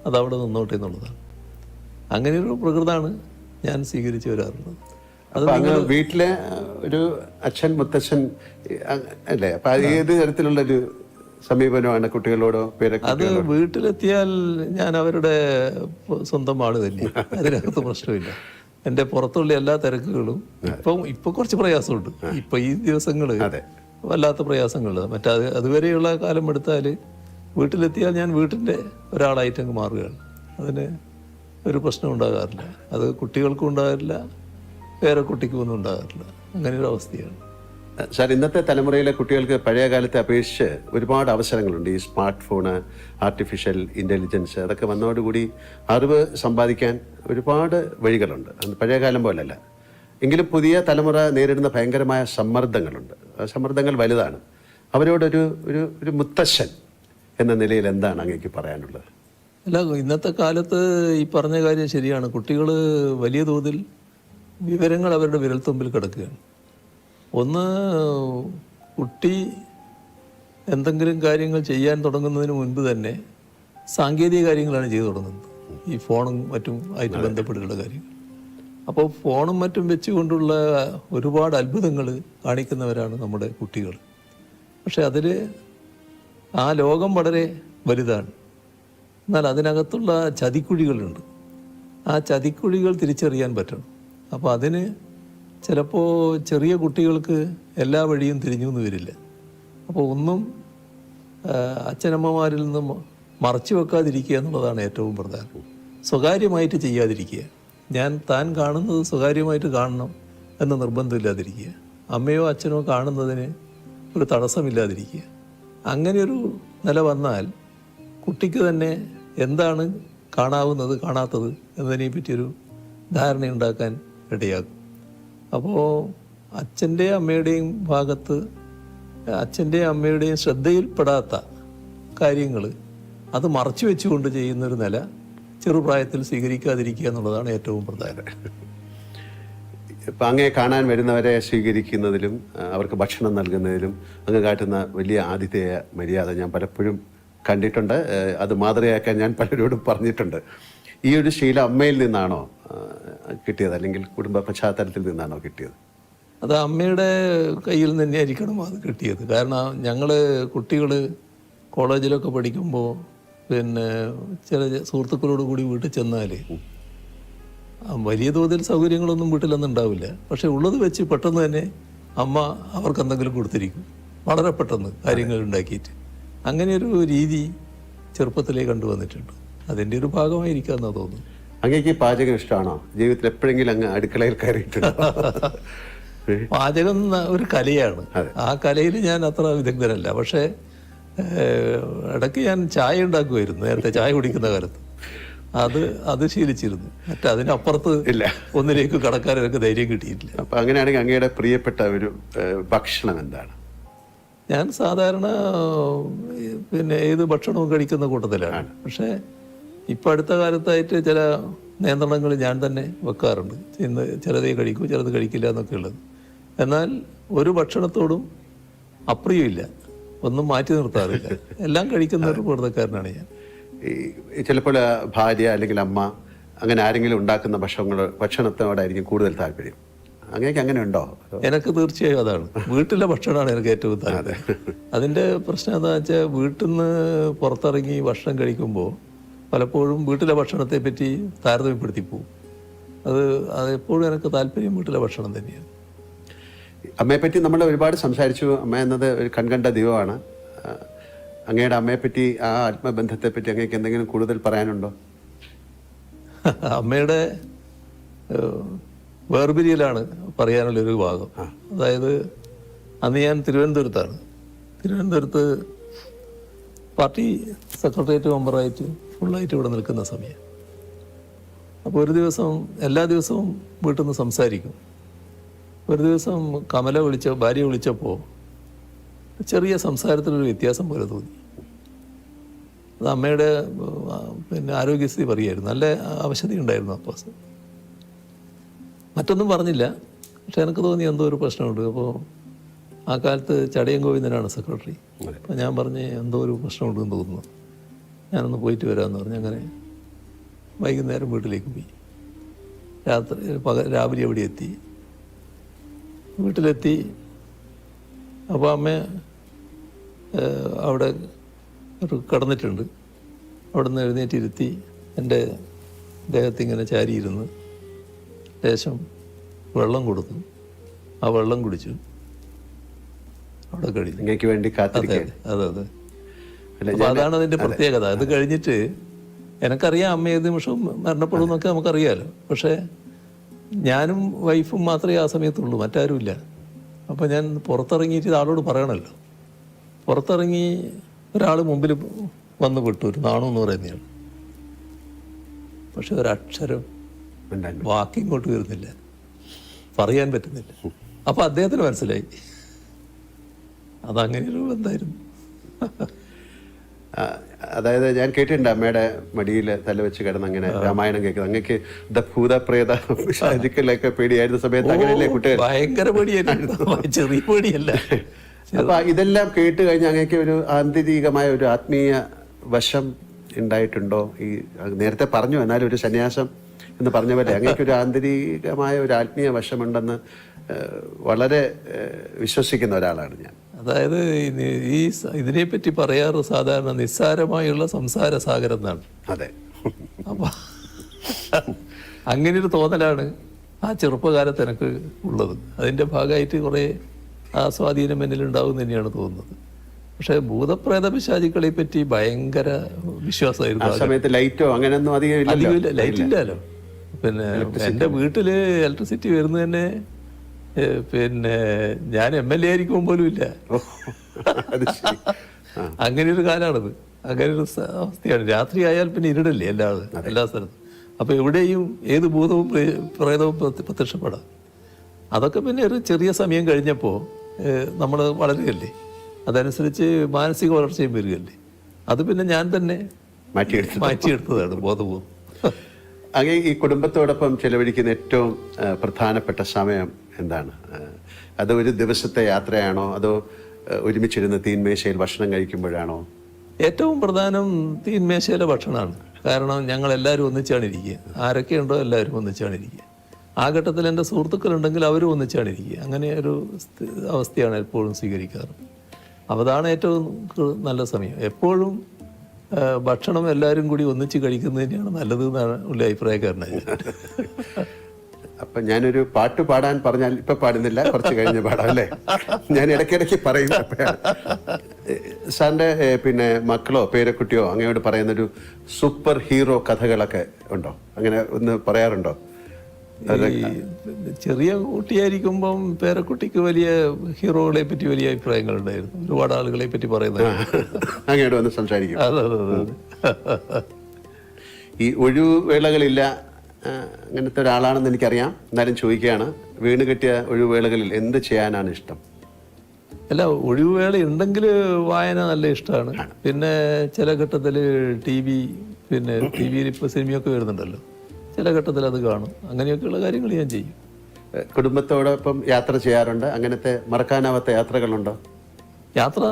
അതവിടെ നിന്നോട്ടെ എന്നുള്ളതാണ്. അങ്ങനെയൊരു പ്രകൃതമാണ് ഞാൻ സ്വീകരിച്ചു വരാറുള്ളത്. അത് വീട്ടിലെ ഒരു അച്ഛൻ മുത്തച്ഛൻ അല്ലേ? അപ്പൊ ഏത് തരത്തിലുള്ളൊരു സമീപനമാണ് കുട്ടികളോടോ പേരൊക്കെ? അത് വീട്ടിലെത്തിയാൽ ഞാൻ അവരുടെ സ്വന്തം ആള് തന്നെ, അതിനകത്ത് പ്രശ്നമില്ല. എൻ്റെ പുറത്തുള്ള എല്ലാ തിരക്കുകളും ഇപ്പൊ കുറച്ച് പ്രയാസമുണ്ട്. ഇപ്പൊ ഈ ദിവസങ്ങള് വല്ലാത്ത പ്രയാസങ്ങൾ. അതുവരെയുള്ള കാലം എടുത്താൽ വീട്ടിലെത്തിയാൽ ഞാൻ വീട്ടിൻ്റെ ഒരാളായിട്ട് അങ്ങ് മാറുകയാണ്. അതിന് ഒരു പ്രശ്നം ഉണ്ടാകാറില്ല. അത് കുട്ടികൾക്കും ഉണ്ടാകാറില്ല, വേറെ കുട്ടിക്കും ഒന്നും ഉണ്ടാകാറില്ല. അങ്ങനെ ഒരു അവസ്ഥയാണ്. സാർ, ഇന്നത്തെ തലമുറയിലെ കുട്ടികൾക്ക് പഴയ കാലത്തെ അപേക്ഷിച്ച് ഒരുപാട് അവസരങ്ങളുണ്ട്. ഈ സ്മാർട്ട് ഫോണ്, ആർട്ടിഫിഷ്യൽ ഇൻ്റലിജൻസ് അതൊക്കെ വന്നതോടുകൂടി അറിവ് സമ്പാദിക്കാൻ ഒരുപാട് വഴികളുണ്ട്. അത് പഴയ കാലം പോലല്ല. എങ്കിലും പുതിയ തലമുറ നേരിടുന്ന ഭയങ്കരമായ സമ്മർദ്ദങ്ങളുണ്ട്. ആ സമ്മർദ്ദങ്ങൾ വലുതാണ്. അവരോടൊരു ഒരു മുത്തശ്ശൻ എന്ന നിലയിൽ എന്താണ് അങ്ങേക്ക് പറയാനുള്ളത്? അല്ല, ഇന്നത്തെ കാലത്ത് ഈ പറഞ്ഞ കാര്യം ശരിയാണ്. കുട്ടികൾ വലിയ തോതിൽ വിവരങ്ങൾ അവരുടെ വിരൽത്തുമ്പിൽ കിടക്കുകയാണ്. ഒന്ന്, കുട്ടി എന്തെങ്കിലും കാര്യങ്ങൾ ചെയ്യാൻ തുടങ്ങുന്നതിന് മുൻപ് തന്നെ സാങ്കേതിക കാര്യങ്ങളാണ് ചെയ്തു തുടങ്ങുന്നത്, ഈ ഫോണും മറ്റും ആയിട്ട് ബന്ധപ്പെട്ടിട്ടുള്ള കാര്യങ്ങൾ. അപ്പോൾ ഫോണും മറ്റും വെച്ചുകൊണ്ടുള്ള ഒരുപാട് അത്ഭുതങ്ങൾ കാണിക്കുന്നവരാണ് നമ്മുടെ കുട്ടികൾ. പക്ഷെ അതിൽ ആ ലോകം വളരെ വലുതാണ്. എന്നാൽ അതിനകത്തുള്ള ചതിക്കുഴികളുണ്ട്. ആ ചതിക്കുഴികൾ തിരിച്ചറിയാൻ പറ്റണം. അപ്പോൾ അതിന് ചിലപ്പോൾ ചെറിയ കുട്ടികൾക്ക് എല്ലാ വഴിയും തിരിഞ്ഞു എന്ന് വരില്ല. അപ്പോൾ ഒന്നും അച്ഛനമ്മമാരിൽ നിന്നും മറച്ചു വെക്കാതിരിക്കുക എന്നുള്ളതാണ് ഏറ്റവും പ്രധാനം. സ്വകാര്യമായിട്ട് ചെയ്യാതിരിക്കുക. താൻ കാണുന്നത് സ്വകാര്യമായിട്ട് കാണണം എന്ന് നിർബന്ധമില്ലാതിരിക്കുക. അമ്മയോ അച്ഛനോ കാണുന്നതിന് ഒരു തടസ്സമില്ലാതിരിക്കുക. അങ്ങനെയൊരു നില വന്നാൽ കുട്ടിക്ക് തന്നെ എന്താണ് കാണാവുന്നത് കാണാത്തത് എന്നതിനെ പറ്റിയൊരു ധാരണയുണ്ടാക്കാൻ ഇടയാകും. അപ്പോൾ അച്ഛൻ്റെയും അമ്മയുടെയും ഭാഗത്ത് അച്ഛൻ്റെയും അമ്മയുടെയും ശ്രദ്ധയിൽപ്പെടാത്ത കാര്യങ്ങൾ അത് മറച്ചു വെച്ചുകൊണ്ട് ചെയ്യുന്നൊരു നില ചെറുപ്രായത്തിൽ സ്വീകരിക്കാതിരിക്കുക എന്നുള്ളതാണ് ഏറ്റവും പ്രധാനം. ഇപ്പം അങ്ങേ കാണാൻ വരുന്നവരെ സ്വീകരിക്കുന്നതിലും അവർക്ക് ഭക്ഷണം നൽകുന്നതിലും അങ്ങ് കാട്ടുന്ന വലിയ ആതിഥേയ മര്യാദ ഞാൻ പലപ്പോഴും കണ്ടിട്ടുണ്ട്. അത് മാതൃകയാക്കാൻ ഞാൻ പലരോടും പറഞ്ഞിട്ടുണ്ട്. ഈ ഒരു ശീലം അമ്മയിൽ നിന്നാണോ കിട്ടിയത്, അല്ലെങ്കിൽ കുടുംബ പശ്ചാത്തലത്തിൽ നിന്നാണോ കിട്ടിയത്? അത് അമ്മയുടെ കയ്യിൽ നിന്ന് തന്നെയായിരിക്കണം അത് കിട്ടിയത്. കാരണം ഞങ്ങൾ കുട്ടികൾ കോളേജിലൊക്കെ പഠിക്കുമ്പോൾ പിന്നെ ചില സുഹൃത്തുക്കളോട് കൂടി വീട്ടിൽ ചെന്നാൽ വലിയ തോതിൽ സൗകര്യങ്ങളൊന്നും വീട്ടിലൊന്നും ഉണ്ടാവില്ല. പക്ഷെ ഉള്ളത് വെച്ച് പെട്ടെന്ന് തന്നെ അമ്മ അവർക്ക് എന്തെങ്കിലും കൊടുത്തിരിക്കും, വളരെ പെട്ടെന്ന് കാര്യങ്ങൾ ഉണ്ടാക്കിയിട്ട്. അങ്ങനെയൊരു രീതി ചെറുപ്പത്തിലേ കണ്ടുവന്നിട്ടുണ്ട്. അതിൻ്റെ ഒരു ഭാഗമായിരിക്കാമെന്നാണ് തോന്നുന്നു. അങ്ങേക്ക് പാചകം ഇഷ്ടമാണോ? ജീവിതത്തിൽ എപ്പോഴെങ്കിലും അങ്ങ് അടുക്കളയിൽ കയറിയിട്ടുണ്ടോ? പാചകം ഒരു കലയാണ്. ആ കലയിൽ ഞാൻ അത്ര വിദഗ്ധനല്ല. പക്ഷേ ഇടയ്ക്ക് ഞാൻ ചായ ഉണ്ടാക്കുമായിരുന്നു. നേരത്തെ ചായ കുടിക്കുന്ന കാലത്ത് അത് ശീലിച്ചിരുന്നു. അതിനപ്പുറത്ത് ഇല്ല, ഒന്നിലേക്ക് കടക്കാൻ എനിക്ക് ധൈര്യം കിട്ടിയിട്ടില്ല. അപ്പം അങ്ങനെയാണെങ്കിൽ അങ്ങയുടെ പ്രിയപ്പെട്ട ഒരു ഭക്ഷണം എന്താണ്? ഞാൻ സാധാരണ പിന്നെ ഏത് ഭക്ഷണവും കഴിക്കുന്ന കൂട്ടത്തിലാണ്. പക്ഷേ ഇപ്പം അടുത്ത കാലത്തായിട്ട് ചില നിയന്ത്രണങ്ങൾ ഞാൻ തന്നെ വെക്കാറുണ്ട്. ഇന്ന് ചിലതേ കഴിക്കൂ, ചിലത് കഴിക്കില്ല എന്നൊക്കെ ഉള്ളത്. എന്നാൽ ഒരു ഭക്ഷണത്തോടും അപ്രിയമില്ല, ഒന്നും മാറ്റി നിർത്താറില്ല. എല്ലാം കഴിക്കുന്ന ഒരു കൂട്ടക്കാരനാണ് ഞാൻ. ചിലപ്പോൾ ഭാര്യ അല്ലെങ്കിൽ അമ്മ അങ്ങനെ ആരെങ്കിലും ഉണ്ടാക്കുന്ന ഭക്ഷണത്തോടായിരിക്കും കൂടുതൽ താല്പര്യം. അങ്ങനെയൊക്കെ അങ്ങനെ ഉണ്ടോ? എനിക്ക് തീർച്ചയായും അതാണ്. വീട്ടിലെ ഭക്ഷണമാണ് എനിക്ക് ഏറ്റവും താല്പര്യം. അതിൻ്റെ പ്രശ്നം എന്താണെന്ന് വെച്ചാൽ, വീട്ടിൽ നിന്ന് പുറത്തിറങ്ങി ഭക്ഷണം കഴിക്കുമ്പോൾ പലപ്പോഴും വീട്ടിലെ ഭക്ഷണത്തെ പറ്റി താരതമ്യപ്പെടുത്തി പോകും. അതെപ്പോഴും എനിക്ക് താല്പര്യം വീട്ടിലെ ഭക്ഷണം തന്നെയാണ്. അമ്മയെപ്പറ്റി നമ്മൾ ഒരുപാട് സംസാരിച്ചു. അമ്മ എന്നത് ഒരു കൺകണ്ട ദൈവമാണ്. അങ്ങയുടെ അമ്മയെപ്പറ്റി, ആ ആത്മബന്ധത്തെപ്പറ്റി അങ്ങേക്ക് എന്തെങ്കിലും കൂടുതൽ പറയാനുണ്ടോ? അമ്മയുടെ വേർപിരിയലാണ് പറയാനുള്ളൊരു ഭാഗം. അതായത് അന്ന് ഞാൻ തിരുവനന്തപുരത്താണ്. തിരുവനന്തപുരത്ത് പാർട്ടി സെക്രട്ടേറിയറ്റ് മെമ്പറായിട്ട് ഫുള്ളായിട്ട് ഇവിടെ നിൽക്കുന്ന സമയം. അപ്പോൾ ഒരു ദിവസം, എല്ലാ ദിവസവും വീട്ടിൽ നിന്ന് സംസാരിക്കും. ഒരു ദിവസം ഭാര്യ വിളിച്ചപ്പോൾ ചെറിയ സംസാരത്തിലൊരു വ്യത്യാസം പോലെ തോന്നി. അത് അമ്മയുടെ പിന്നെ ആരോഗ്യസ്ഥിതി പറയുമായിരുന്നു. നല്ല അവശത ഉണ്ടായിരുന്നു അപ്പോൾ. മറ്റൊന്നും പറഞ്ഞില്ല, പക്ഷെ എനിക്ക് തോന്നി എന്തോ ഒരു പ്രശ്നമുണ്ട്. അപ്പോൾ ആ കാലത്ത് ചടയം ഗോവിന്ദനാണ് സെക്രട്ടറി. അപ്പോൾ ഞാൻ പറഞ്ഞ് എന്തോ ഒരു പ്രശ്നമുണ്ടെന്ന് തോന്നുന്നു, ഞാനൊന്ന് പോയിട്ട് വരാമെന്ന് പറഞ്ഞ് അങ്ങനെ വൈകുന്നേരം വീട്ടിലേക്ക് പോയി. രാവിലെ അവിടെ എത്തി. വീട്ടിലെത്തി. അപ്പോൾ അമ്മ അവിടെ കിടന്നിട്ടുണ്ട്. അവിടെ നിന്ന് എഴുന്നേറ്റിരുത്തി എൻ്റെ ദേഹത്തിങ്ങനെ ചാരിയിരുന്ന് ലേശം വെള്ളം കൊടുത്തു. ആ വെള്ളം കുടിച്ചു. അവിടെ കഴിഞ്ഞു. വേണ്ടി അതെ. അപ്പോൾ അതാണ് അതിൻ്റെ പ്രത്യേകത. അത് കഴിഞ്ഞിട്ട് എനിക്കറിയാം അമ്മ ഏത് നിമിഷവും മരണപ്പെടും എന്നൊക്കെ നമുക്കറിയാമല്ലോ. പക്ഷേ ഞാനും വൈഫും മാത്രമേ ആ സമയത്തുള്ളൂ, മറ്റാരുമില്ല. അപ്പോൾ ഞാൻ പുറത്തിറങ്ങിയിട്ട് ആളോട് പറയണമല്ലോ. പുറത്തിറങ്ങി ഒരാൾ മുമ്പിൽ വന്ന് വിട്ടു, ഒരു നാണു എന്ന് പറയുന്നയാൾ. പക്ഷെ ഒരക്ഷരം വാക്കിങ്ങോട്ട് വരുന്നില്ല, പറയാൻ പറ്റുന്നില്ല. അപ്പോൾ അദ്ദേഹത്തിന് മനസ്സിലായി അതങ്ങനെയൊരു ബന്ധമായിരുന്നു. അതായത് ഞാൻ കേട്ടിട്ടുണ്ട് അമ്മയുടെ മടിയിൽ തലവെച്ച് കിടന്ന് അങ്ങനെ രാമായണം കേൾക്കുന്നത്. അങ്ങക്ക് ഭൂത പ്രേത ശാരീരിക്കലൊക്കെ പേടിയായിരുന്ന സമയത്ത് അങ്ങനെയല്ലേ കുട്ടികൾ? ഭയങ്കര പേടിയായിരുന്നു, ചെറിയ പേടിയല്ല. അപ്പൊ ഇതെല്ലാം കേട്ട് കഴിഞ്ഞ് അങ്ങക്ക് ഒരു ആന്തരികമായ ഒരു ആത്മീയ വശം ഉണ്ടായിട്ടുണ്ടോ? ഈ നേരത്തെ പറഞ്ഞു, എന്നാലും ഒരു സന്യാസം എന്ന് പറഞ്ഞ പോലെ അങ്ങേക്കൊരു ആന്തരികമായ ഒരു ആത്മീയ വശമുണ്ടെന്ന് വളരെ വിശ്വസിക്കുന്ന ഒരാളാണ് ഞാൻ. അതായത് ഇതിനെപ്പറ്റി പറയാറ് സാധാരണ നിസ്സാരമായുള്ള സംസാര സാഗരം എന്നാണ്. അതെ. അപ്പൊ അങ്ങനെയൊരു തോന്നലാണ് ആ ചെറുപ്പകാലത്ത് എനിക്ക് ഉള്ളത്. അതിൻ്റെ ഭാഗമായിട്ട് കുറേ ആ സ്വാധീനം എന്നിലുണ്ടാവും തന്നെയാണ് തോന്നുന്നത്. പക്ഷേ ഭൂതപ്രേത പിശാചുക്കളെ പറ്റി ഭയങ്കര വിശ്വാസമായിരുന്നു. ആ സമയത്ത് ലൈറ്റോ അങ്ങനെയൊന്നും അധികം ലൈറ്റ് ഇല്ലല്ലോ. പിന്നെ എൻ്റെ വീട്ടിൽ ഇലക്ട്രിസിറ്റി വരുന്നത് തന്നെ പിന്നെ ഞാൻ MLA ആയിരിക്കും പോലും ഇല്ല. അങ്ങനെ ഒരു കാലമാണത്. അങ്ങനെ ഒരു അവസ്ഥയാണ്. രാത്രി ആയാൽ പിന്നെ ഇരുടല്ലേ എല്ലാ സ്ഥലത്തും. അപ്പോൾ എവിടെയും ഏത് ഭൂതവും പ്രേതവും പ്രത്യക്ഷപ്പെടാം. അതൊക്കെ പിന്നെ ഒരു ചെറിയ സമയം കഴിഞ്ഞപ്പോൾ നമ്മൾ വളരുകയല്ലേ, അതനുസരിച്ച് മാനസിക വളർച്ചയും വരികയല്ലേ. അത് പിന്നെ ഞാൻ തന്നെ മാറ്റിയെടുത്തതാണ് ബോധപൂർവ്വം. അങ്ങനെ ഈ കുടുംബത്തോടൊപ്പം ചെലവഴിക്കുന്ന ഏറ്റവും പ്രധാനപ്പെട്ട സമയം എന്താണ്? അത് ഒരു ദിവസത്തെ യാത്രയാണോ, അതോ ഒരുമിച്ചിരുന്ന് തീൻമേശയിൽ ഭക്ഷണം കഴിക്കുമ്പോഴാണോ? ഏറ്റവും പ്രധാനം തീൻമേശയിലെ ഭക്ഷണമാണ്. കാരണം ഞങ്ങൾ എല്ലാവരും ഒന്നിച്ചാണ് ഇരിക്കുക. ആരൊക്കെയുണ്ടോ എല്ലാവരും ഒന്നിച്ചാണ് ഇരിക്കുക. ആ ഘട്ടത്തിൽ എൻ്റെ സുഹൃത്തുക്കളുണ്ടെങ്കിൽ അവരും ഒന്നിച്ചാണ് ഇരിക്കുക. അങ്ങനെ ഒരു അവസ്ഥയാണ് എപ്പോഴും സ്വീകരിക്കാറ്. അപ്പോൾ അതാണ് ഏറ്റവും നല്ല സമയം. എപ്പോഴും ഭക്ഷണം എല്ലാവരും കൂടി ഒന്നിച്ച് കഴിക്കുന്നത് തന്നെയാണ് നല്ലത് എന്നാണ് ഉള്ള അഭിപ്രായക്കാരനായി. അപ്പം ഞാനൊരു പാട്ട് പാടാൻ പറഞ്ഞാൽ ഇപ്പം പാടുന്നില്ല, കുറച്ച് കഴിഞ്ഞ് പാടാം അല്ലേ? ഞാൻ ഇടയ്ക്കിടയ്ക്ക് പറയും. സാറിൻ്റെ പിന്നെ മക്കളോ പേരക്കുട്ടിയോ അങ്ങയോട് പറയുന്നൊരു സൂപ്പർ ഹീറോ കഥകളൊക്കെ ഉണ്ടോ? അങ്ങനെ ഒന്ന് പറയാറുണ്ടോ? ചെറിയ കുട്ടിയായിരിക്കുമ്പം പേരക്കുട്ടിക്ക് വലിയ ഹീറോകളെ പറ്റി വലിയ അഭിപ്രായങ്ങളുണ്ടായിരുന്നു. ഒരുപാട് ആളുകളെ പറ്റി പറയുന്നത് അങ്ങോട്ട് വന്ന് സംസാരിക്കും. അതെ. ഈ ഒഴിവുവേളകളില്ല അങ്ങനത്തെ ഒരാളാണെന്ന് എനിക്കറിയാം. എന്നാലും ചോദിക്കുകയാണ്, വീണ് കിട്ടിയ ഒഴിവുവേളകളിൽ എന്ത് ചെയ്യാനാണ് ഇഷ്ടം? അല്ല, ഒഴിവുവേള ഉണ്ടെങ്കിൽ വായന നല്ല ഇഷ്ടമാണ്. പിന്നെ ചില ഘട്ടത്തിൽ പിന്നെ ടി വിയിൽ ഇപ്പോൾ സിനിമയൊക്കെ വരുന്നുണ്ടല്ലോ, ചില ഘട്ടത്തിൽ അത് കാണും. അങ്ങനെയൊക്കെയുള്ള കാര്യങ്ങൾ ഞാൻ ചെയ്യും. കുടുംബത്തോടൊപ്പം യാത്ര ചെയ്യാറുണ്ട്. അങ്ങനത്തെ മറക്കാനാവാത്ത യാത്രകളുണ്ടോ? യാത്ര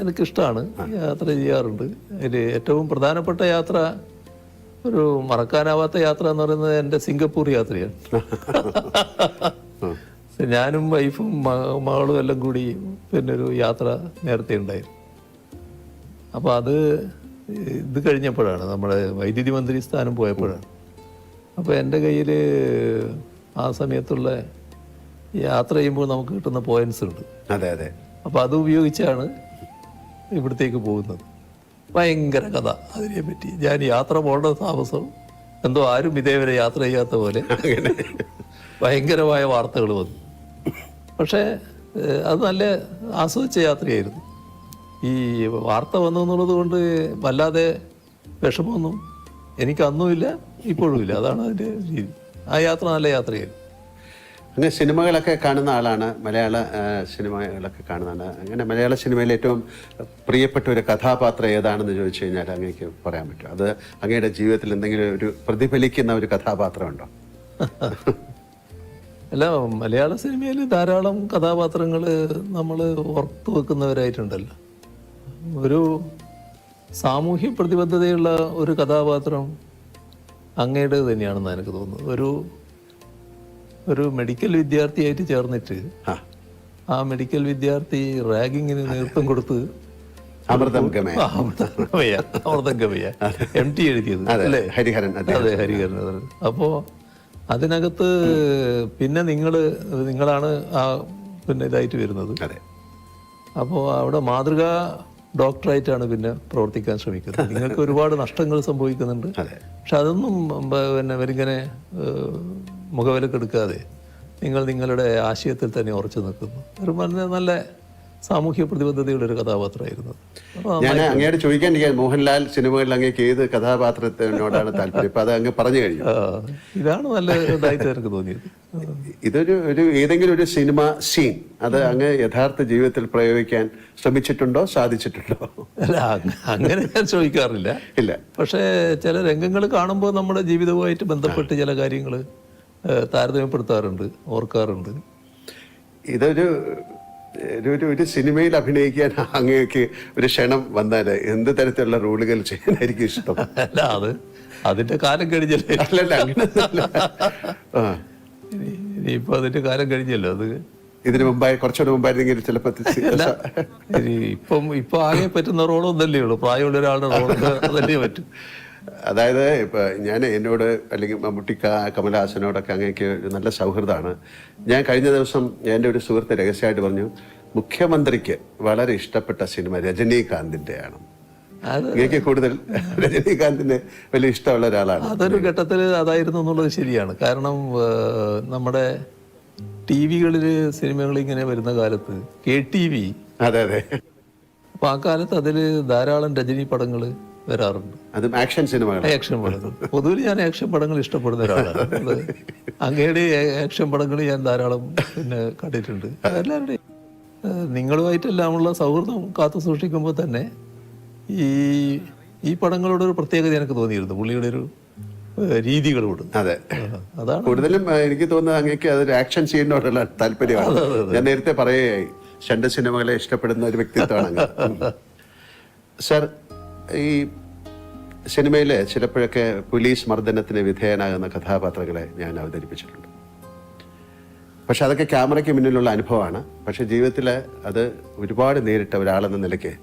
എനിക്കിഷ്ടമാണ്, യാത്ര ചെയ്യാറുണ്ട്. അതിൽ ഏറ്റവും പ്രധാനപ്പെട്ട യാത്ര, ഒരു മറക്കാനാവാത്ത യാത്ര എന്ന് പറയുന്നത് എൻ്റെ സിംഗപ്പൂർ യാത്രയാണ്. ഞാനും വൈഫും മകളും എല്ലാം കൂടി പിന്നെ ഒരു യാത്ര നേരത്തെ ഉണ്ടായിരുന്നു. അപ്പോൾ അത് ഇത് കഴിഞ്ഞപ്പോഴാണ്, നമ്മുടെ വൈദ്യുതി മന്ത്രി സ്ഥാനം പോയപ്പോഴാണ്. അപ്പോൾ എൻ്റെ കയ്യിൽ ആ സമയത്തുള്ള യാത്ര ചെയ്യുമ്പോൾ നമുക്ക് കിട്ടുന്ന പോയിന്റ്സ് ഉണ്ട്. അതെ. അപ്പോൾ അത് ഉപയോഗിച്ചാണ് ഇവിടത്തേക്ക് പോകുന്നത്. ഭയങ്കര കഥ അതിനെപ്പറ്റി. ഞാൻ യാത്ര പോകേണ്ട താമസം എന്തോ ആരും ഇതേവരെ യാത്ര ചെയ്യാത്ത പോലെ ഭയങ്കരമായ വാർത്തകൾ വന്നു. പക്ഷേ അത് നല്ല ആസ്വദിച്ച യാത്രയായിരുന്നു. ഈ വാർത്ത വന്നു എന്നുള്ളത് കൊണ്ട് വല്ലാതെ വിഷമമൊന്നും എനിക്ക് അന്നുമില്ല, ഇപ്പോഴുമില്ല. അതാണ് അതിൻ്റെ രീതി. ആ യാത്ര നല്ല യാത്രയായിരുന്നു. അങ്ങനെ സിനിമകളൊക്കെ കാണുന്ന ആളാണ്, മലയാള സിനിമകളൊക്കെ കാണുന്നതാണ്. അങ്ങനെ മലയാള സിനിമയിൽ ഏറ്റവും പ്രിയപ്പെട്ട ഒരു കഥാപാത്രം ഏതാണെന്ന് ചോദിച്ചു കഴിഞ്ഞാൽ അങ്ങേക്ക് പറയാൻ പറ്റും? അത് അങ്ങയുടെ ജീവിതത്തിൽ എന്തെങ്കിലും ഒരു പ്രതിഫലിക്കുന്ന ഒരു കഥാപാത്രമുണ്ടോ? അല്ല, മലയാള സിനിമയിൽ ധാരാളം കഥാപാത്രങ്ങൾ നമ്മൾ ഓർത്തു വെക്കുന്നവരായിട്ടുണ്ടല്ലോ. ഒരു സാമൂഹ്യ പ്രതിബദ്ധതയുള്ള ഒരു കഥാപാത്രം അങ്ങയുടെ തന്നെയാണെന്ന് എനിക്ക് തോന്നുന്നത്. ഒരു മെഡിക്കൽ വിദ്യാർത്ഥിയായിട്ട് ചേർന്നിട്ട് ആ മെഡിക്കൽ വിദ്യാർത്ഥി റാഗിങ്ങിന് നേതൃത്വം കൊടുത്ത് അമൃതം ഗമയ MT എഴുതിയത് അല്ലേ? ഹരിഹരൻ. അതെ, ഹരിഹരൻ. അപ്പോൾ അതിനകത്ത് പിന്നെ നിങ്ങളാണ് ആ പിന്നെ ഇതായിട്ട് വരുന്നത്. അപ്പോൾ അവിടെ മാതൃകാ ഡോക്ടറായിട്ടാണ് പിന്നെ പ്രവർത്തിക്കാൻ ശ്രമിക്കുന്നത്. നിങ്ങൾക്ക് ഒരുപാട് നഷ്ടങ്ങൾ സംഭവിക്കുന്നുണ്ട്. പക്ഷെ അതൊന്നും പിന്നെ അവരിങ്ങനെ മുഖവിലക്കെടുക്കാതെ നിങ്ങൾ നിങ്ങളുടെ ആശയത്തിൽ തന്നെ ഉറച്ചു നിൽക്കുന്നു. ഒരു നല്ല സാമൂഹ്യ പ്രതിബദ്ധതയുള്ളൊരു കഥാപാത്രമായിരുന്നു. ഞാൻ അങ്ങോട്ട് ചോദിക്കാൻ, മോഹൻലാൽ സിനിമകളിൽ അങ്ങേക്ക് ഏത് കഥാപാത്രത്തിനോടാണ് താല്പര്യം? ഇപ്പൊ അത് അങ്ങ് പറഞ്ഞു കഴിഞ്ഞു. ഇതാണ് നല്ല ഇതായിട്ട് എനിക്ക് തോന്നിയത്. ഇതൊരു ഏതെങ്കിലും ഒരു സിനിമ സീൻ അത് അങ്ങ് യഥാർത്ഥ ജീവിതത്തിൽ പ്രയോഗിക്കാൻ ശ്രമിച്ചിട്ടുണ്ടോ, സാധിച്ചിട്ടുണ്ടോ? അല്ല, അങ്ങനെ ഞാൻ ചോദിക്കാറില്ല. ഇല്ല. പക്ഷേ ചില രംഗങ്ങൾ കാണുമ്പോൾ നമ്മുടെ ജീവിതവുമായിട്ട് ബന്ധപ്പെട്ട് ചില കാര്യങ്ങൾ താരതമ്യപ്പെടുത്താറുണ്ട്, ഓർക്കാറുണ്ട്. ഇതൊരു ഒരു സിനിമയിൽ അഭിനയിക്കാൻ അങ്ങേക്ക് ഒരു ക്ഷണം വന്നാൽ എന്ത് തരത്തിലുള്ള റോളുകൾ ചെയ്യാനായിരിക്കും ഇഷ്ടം? അല്ല, അതിന്റെ കാലം കഴിഞ്ഞല്ലേ. അല്ലല്ല, അങ്ങനെയൊന്നുമല്ല. ആ, ഇനിയിപ്പോ അതിന്റെ കാലം കഴിഞ്ഞല്ലോ. അത് ഇതിനു മുമ്പായി കുറച്ചുകൂടെ മുമ്പായിരുന്നെങ്കിൽ ചിലപ്പോൾ ഇപ്പൊ ആകെ പറ്റുന്ന റോളൊന്നല്ലേ ഉള്ളൂ. പ്രായമുള്ള ഒരാളുടെ റോളൊക്കെ അതല്ലേ പറ്റും. അതായത് ഇപ്പം ഞാൻ എന്നോട് അല്ലെങ്കിൽ മമ്മൂട്ടിക്ക, കമലഹാസനോടൊക്കെ അങ്ങേക്ക് ഒരു നല്ല സൗഹൃദമാണ്. ഞാൻ കഴിഞ്ഞ ദിവസം എൻ്റെ ഒരു സുഹൃത്ത് രഹസ്യമായിട്ട് പറഞ്ഞു, മുഖ്യമന്ത്രിക്ക് വളരെ ഇഷ്ടപ്പെട്ട സിനിമ രജനീകാന്തിൻ്റെയാണ്. അങ്ങേക്ക് കൂടുതൽ രജനീകാന്തിന് വലിയ ഇഷ്ടമുള്ള ഒരാളാണ്. അതൊരു ഘട്ടത്തിൽ അതായിരുന്നു എന്നുള്ളത് ശരിയാണ്. കാരണം നമ്മുടെ TV-കളിൽ സിനിമകൾ ഇങ്ങനെ വരുന്ന കാലത്ത് KTV, അതെ അതെ, അപ്പൊ ആ കാലത്ത് അതിൽ ധാരാളം രജനി പടങ്ങൾ വരാറുണ്ട്. അതും ആക്ഷൻ സിനിമകൾ. ആക്ഷൻ പടങ്ങൾ പൊതുവിൽ ഞാൻ ആക്ഷൻ പടങ്ങൾ ഇഷ്ടപ്പെടുന്ന ഒരാളാണ്. അത് അങ്ങയുടെ ആക്ഷൻ പടങ്ങൾ ഞാൻ ധാരാളം കണ്ടിട്ടുണ്ട്. എല്ലാവരുടെയും നിങ്ങളുമായിട്ടെല്ലാമുള്ള സൗഹൃദം കാത്തു സൂക്ഷിക്കുമ്പോൾ തന്നെ ഈ പടങ്ങളോട് ഒരു പ്രത്യേകത എനിക്ക് തോന്നിയിരുന്നു, പുള്ളിയുടെ ഒരു രീതികളോട്. അതെ, അതാണ് കൂടുതലും എനിക്ക് തോന്നുന്നത് അങ്ങേക്ക് അതൊരു ആക്ഷൻ സീനിനോടുള്ള താല്പര്യമാണ്. ഞാൻ നേരത്തെ പറയുകയായി, ഷണ്ട് സിനിമകളെ ഇഷ്ടപ്പെടുന്ന ഒരു വ്യക്തിത്വമാണ് അങ്ങ്. സർ, ഈ സിനിമയിൽ ചിലപ്പോഴൊക്കെ പോലീസ് മർദ്ദനത്തിന് വിധേയനാകുന്ന കഥാപാത്രങ്ങളെ ഞാൻ അവതരിപ്പിച്ചിട്ടുണ്ട്. പക്ഷെ അതൊക്കെ ക്യാമറയ്ക്ക് മുന്നിലുള്ള അനുഭവമാണ്. പക്ഷെ ജീവിതത്തിൽ അത് ഒരുപാട് നേരിട്ട ഒരാളെന്ന നിലയ്ക്ക്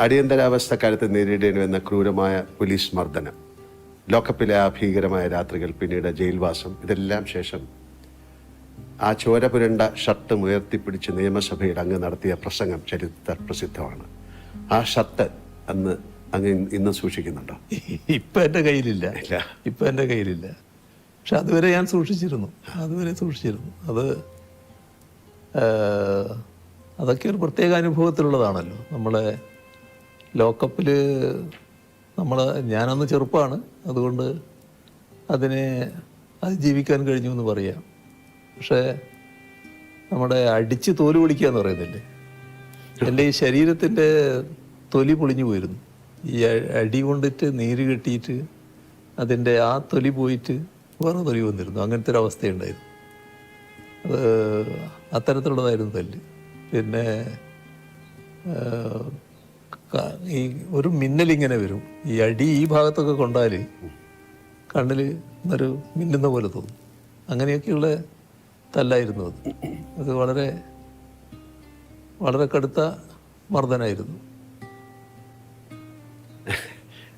അടിയന്തരാവസ്ഥക്കാലത്ത് നേരിടേണ്ടി വന്ന ക്രൂരമായ പോലീസ് മർദ്ദനം, ലോക്കപ്പിലെ ആ ഭീകരമായ രാത്രികൾ, പിന്നീട് ജയിൽവാസം, ഇതെല്ലാം ശേഷം ആ ചോര പുരണ്ട ഷർട്ട് ഉയർത്തിപ്പിടിച്ച് നിയമസഭയിൽ അങ്ങ് നടത്തിയ പ്രസംഗം ചരിത്ര പ്രസിദ്ധമാണ്. ആ ഷർട്ട് അന്ന് അങ്ങ് ഇന്ന് സൂക്ഷിക്കുന്നുണ്ടോ? ഇപ്പം എൻ്റെ കയ്യിലില്ല. ഇപ്പം എൻ്റെ കയ്യിലില്ല. പക്ഷെ അതുവരെ ഞാൻ സൂക്ഷിച്ചിരുന്നു. അതൊക്കെ ഒരു പ്രത്യേക അനുഭവത്തിലുള്ളതാണല്ലോ. നമ്മളെ ലോക്കപ്പിൽ ഞാനന്ന് ചെറുപ്പമാണ്, അതുകൊണ്ട് അതിനെ അതിജീവിക്കാൻ കഴിഞ്ഞു എന്ന് പറയാം. പക്ഷേ നമ്മുടെ അടിച്ച് തോല് പൊളിക്കുക എന്ന് പറയുന്നില്ലേ, എൻ്റെ ഈ ശരീരത്തിൻ്റെ തൊലി പൊളിഞ്ഞു പോയിരുന്നു. ഈ അടി കൊണ്ടിട്ട് നീര് കെട്ടിയിട്ട് അതിൻ്റെ ആ തൊലി പോയിട്ട് വേറെ തൊലി വന്നിരുന്നു. അങ്ങനത്തെ ഒരു അവസ്ഥയുണ്ടായിരുന്നു. അത് അത്തരത്തിലുള്ളതായിരുന്നു തല്ല്. പിന്നെ ഈ ഒരു മിന്നലിങ്ങനെ വരും. ഈ അടി ഈ ഭാഗത്തൊക്കെ കൊണ്ടാൽ കണ്ണിൽ ഒരു മിന്നുന്ന പോലെ തോന്നും. അങ്ങനെയൊക്കെയുള്ള തല്ലായിരുന്നു അത്. അത് വളരെ വളരെ കടുത്ത മർദ്ദനായിരുന്നു.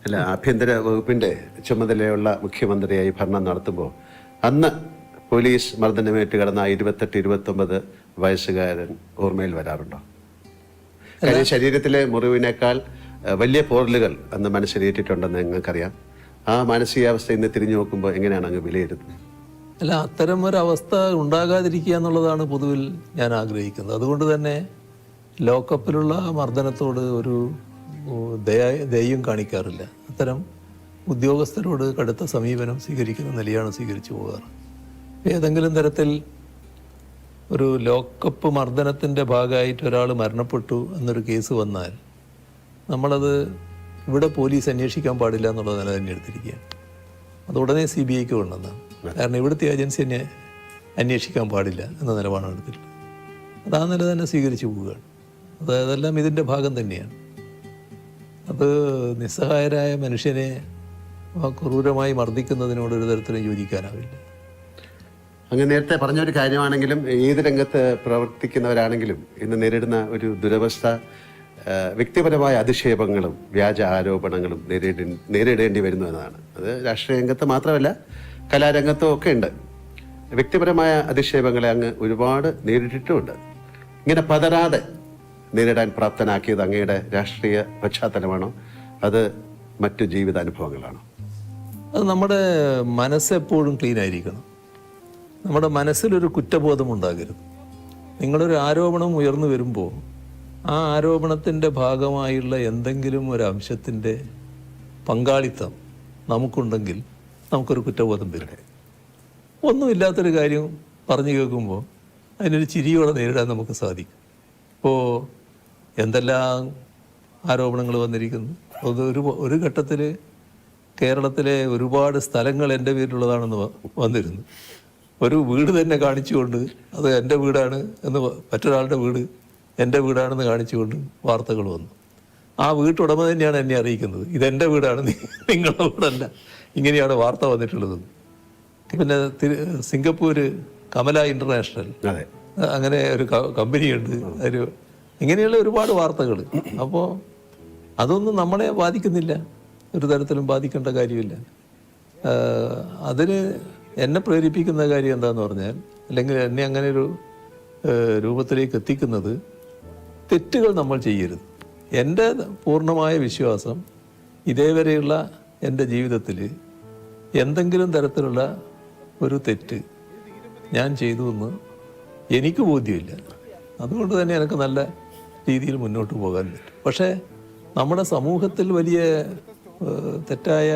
അല്ല, ആഭ്യന്തര വകുപ്പിൻ്റെ ചുമതലയുള്ള മുഖ്യമന്ത്രിയായി ഭരണം നടത്തുമ്പോൾ അന്ന് പോലീസ് മർദ്ദനമേറ്റ് കിടന്ന 28-29 വയസ്സുകാരൻ ഓർമ്മയിൽ വരാറുണ്ടോ? കാര്യം ശരീരത്തിലെ മുറിവിനേക്കാൾ വലിയ പോറലുകൾ അന്ന് മനസ്സിലേറ്റിട്ടുണ്ടെന്ന് നിങ്ങൾക്കറിയാം. ആ മാനസികാവസ്ഥ ഇന്ന് തിരിഞ്ഞു നോക്കുമ്പോൾ എങ്ങനെയാണ് അങ്ങ് വിലയിരുത്തുന്നത്? അല്ല, അത്തരം ഒരവസ്ഥ ഉണ്ടാകാതിരിക്കുക എന്നുള്ളതാണ് പൊതുവിൽ ഞാൻ ആഗ്രഹിക്കുന്നത്. അതുകൊണ്ട് തന്നെ ലോക്കപ്പിലുള്ള മർദ്ദനത്തോട് ഒരു ദയയും കാണിക്കാറില്ല. അത്തരം ഉദ്യോഗസ്ഥരോട് കടുത്ത സമീപനം സ്വീകരിക്കുന്ന നിലയാണ് സ്വീകരിച്ചു പോകാറ്. ഏതെങ്കിലും തരത്തിൽ ഒരു ലോക്കപ്പ് മർദ്ദനത്തിൻ്റെ ഭാഗമായിട്ട് ഒരാൾ മരണപ്പെട്ടു എന്നൊരു കേസ് വന്നാൽ നമ്മളത് ഇവിടെ പോലീസ് അന്വേഷിക്കാൻ പാടില്ല എന്നുള്ള നില തന്നെ എടുത്തിരിക്കുകയാണ്. അത് ഉടനെ CBIക്ക് കൊണ്ടുവന്നാണ്. കാരണം ഇവിടുത്തെ ഏജൻസി തന്നെ അന്വേഷിക്കാൻ പാടില്ല എന്ന നിലപാടാണ് എടുത്തിട്ടുള്ളത്. അത് ആ നില തന്നെ സ്വീകരിച്ചു പോവുകയാണ്. അതെല്ലാം ഇതിൻ്റെ ഭാഗം തന്നെയാണ്. അത് നിസ്സഹായരായ മനുഷ്യനെ ക്രൂരമായി മർദ്ദിക്കുന്നതിനോട് ഒരു തരത്തിലും യോജിക്കാനാവില്ല. അങ്ങ് നേരത്തെ പറഞ്ഞൊരു കാര്യമാണെങ്കിലും ഏത് രംഗത്ത് പ്രവർത്തിക്കുന്നവരാണെങ്കിലും ഇന്ന് നേരിടുന്ന ഒരു ദുരവസ്ഥ വ്യക്തിപരമായ അധിക്ഷേപങ്ങളും വ്യാജ ആരോപണങ്ങളും നേരിടേണ്ടി വരുന്നു എന്നതാണ്. അത് രാഷ്ട്രീയ രംഗത്ത് മാത്രമല്ല, കലാരംഗത്തും ഒക്കെ ഉണ്ട്. വ്യക്തിപരമായ അധിക്ഷേപങ്ങളെ അങ്ങ് ഒരുപാട് നേരിട്ടിട്ടുമുണ്ട്. ഇങ്ങനെ പതരാതെ നേരിടാൻ പ്രാപ്തനാക്കിയത് അങ്ങയുടെ രാഷ്ട്രീയ പശ്ചാത്തലമാണോ, അത് മറ്റു ജീവിതാനുഭവങ്ങളാണോ? അത് നമ്മുടെ മനസ്സെപ്പോഴും ക്ലീൻ ആയിരിക്കണം. നമ്മുടെ മനസ്സിലൊരു കുറ്റബോധം ഉണ്ടാകരുത്. നിങ്ങളൊരു ആരോപണം ഉയർന്നു വരുമ്പോൾ ആ ആരോപണത്തിൻ്റെ ഭാഗമായുള്ള എന്തെങ്കിലും ഒരു അംശത്തിൻ്റെ പങ്കാളിത്തം നമുക്കുണ്ടെങ്കിൽ നമുക്കൊരു കുറ്റബോധം വരും. ഒന്നുമില്ലാത്തൊരു കാര്യം പറഞ്ഞു കേൾക്കുമ്പോൾ അതിനൊരു ചിരിയോടെ നേരിടാൻ നമുക്ക് സാധിക്കും. ഇപ്പോൾ എന്തെല്ലാം ആരോപണങ്ങൾ വന്നിരിക്കുന്നു. ഒരു ഘട്ടത്തിൽ കേരളത്തിലെ ഒരുപാട് സ്ഥലങ്ങൾ എൻ്റെ പേരിലുള്ളതാണെന്ന് വന്നിരുന്നു. ഒരു വീട് തന്നെ കാണിച്ചുകൊണ്ട് അത് എൻ്റെ വീടാണ് എന്ന് മറ്റൊരാളുടെ വീട് എൻ്റെ വീടാണെന്ന് കാണിച്ചുകൊണ്ട് വാർത്തകൾ വന്നു. ആ വീട്ടുടമ തന്നെയാണ് എന്നെ അറിയിക്കുന്നത്, ഇതെൻ്റെ വീടാണ്, നിങ്ങളുടെ വീടല്ല, ഇങ്ങനെയാണ് വാർത്ത വന്നിട്ടുള്ളത്. പിന്നെ സിംഗപ്പൂര് കമല ഇൻ്റർനാഷണൽ, അതെ, അങ്ങനെ ഒരു കമ്പനിയുണ്ട്, ഒരു ഇങ്ങനെയുള്ള ഒരുപാട് വാർത്തകൾ. അപ്പോൾ അതൊന്നും നമ്മളെ ബാധിക്കുന്നില്ല, ഒരു തരത്തിലും ബാധിക്കേണ്ട കാര്യമില്ല. അതിന് എന്നെ പ്രേരിപ്പിക്കുന്ന കാര്യം എന്താന്ന് പറഞ്ഞാൽ, അല്ലെങ്കിൽ എന്നെ അങ്ങനെ ഒരു രൂപത്തിലേക്ക് എത്തിക്കുന്നത്, തെറ്റുകൾ നമ്മൾ ചെയ്യരുത്. എൻ്റെ പൂർണ്ണമായ വിശ്വാസം ഇതേവരെയുള്ള എൻ്റെ ജീവിതത്തിൽ എന്തെങ്കിലും തരത്തിലുള്ള ഒരു തെറ്റ് ഞാൻ ചെയ്തു എന്ന് എനിക്ക് ബോധ്യമില്ല. അതുകൊണ്ട് തന്നെ എനിക്ക് നല്ല രീതിയിൽ മുന്നോട്ട് പോകാൻ പറ്റും. പക്ഷേ നമ്മുടെ സമൂഹത്തിൽ വലിയ തെറ്റായ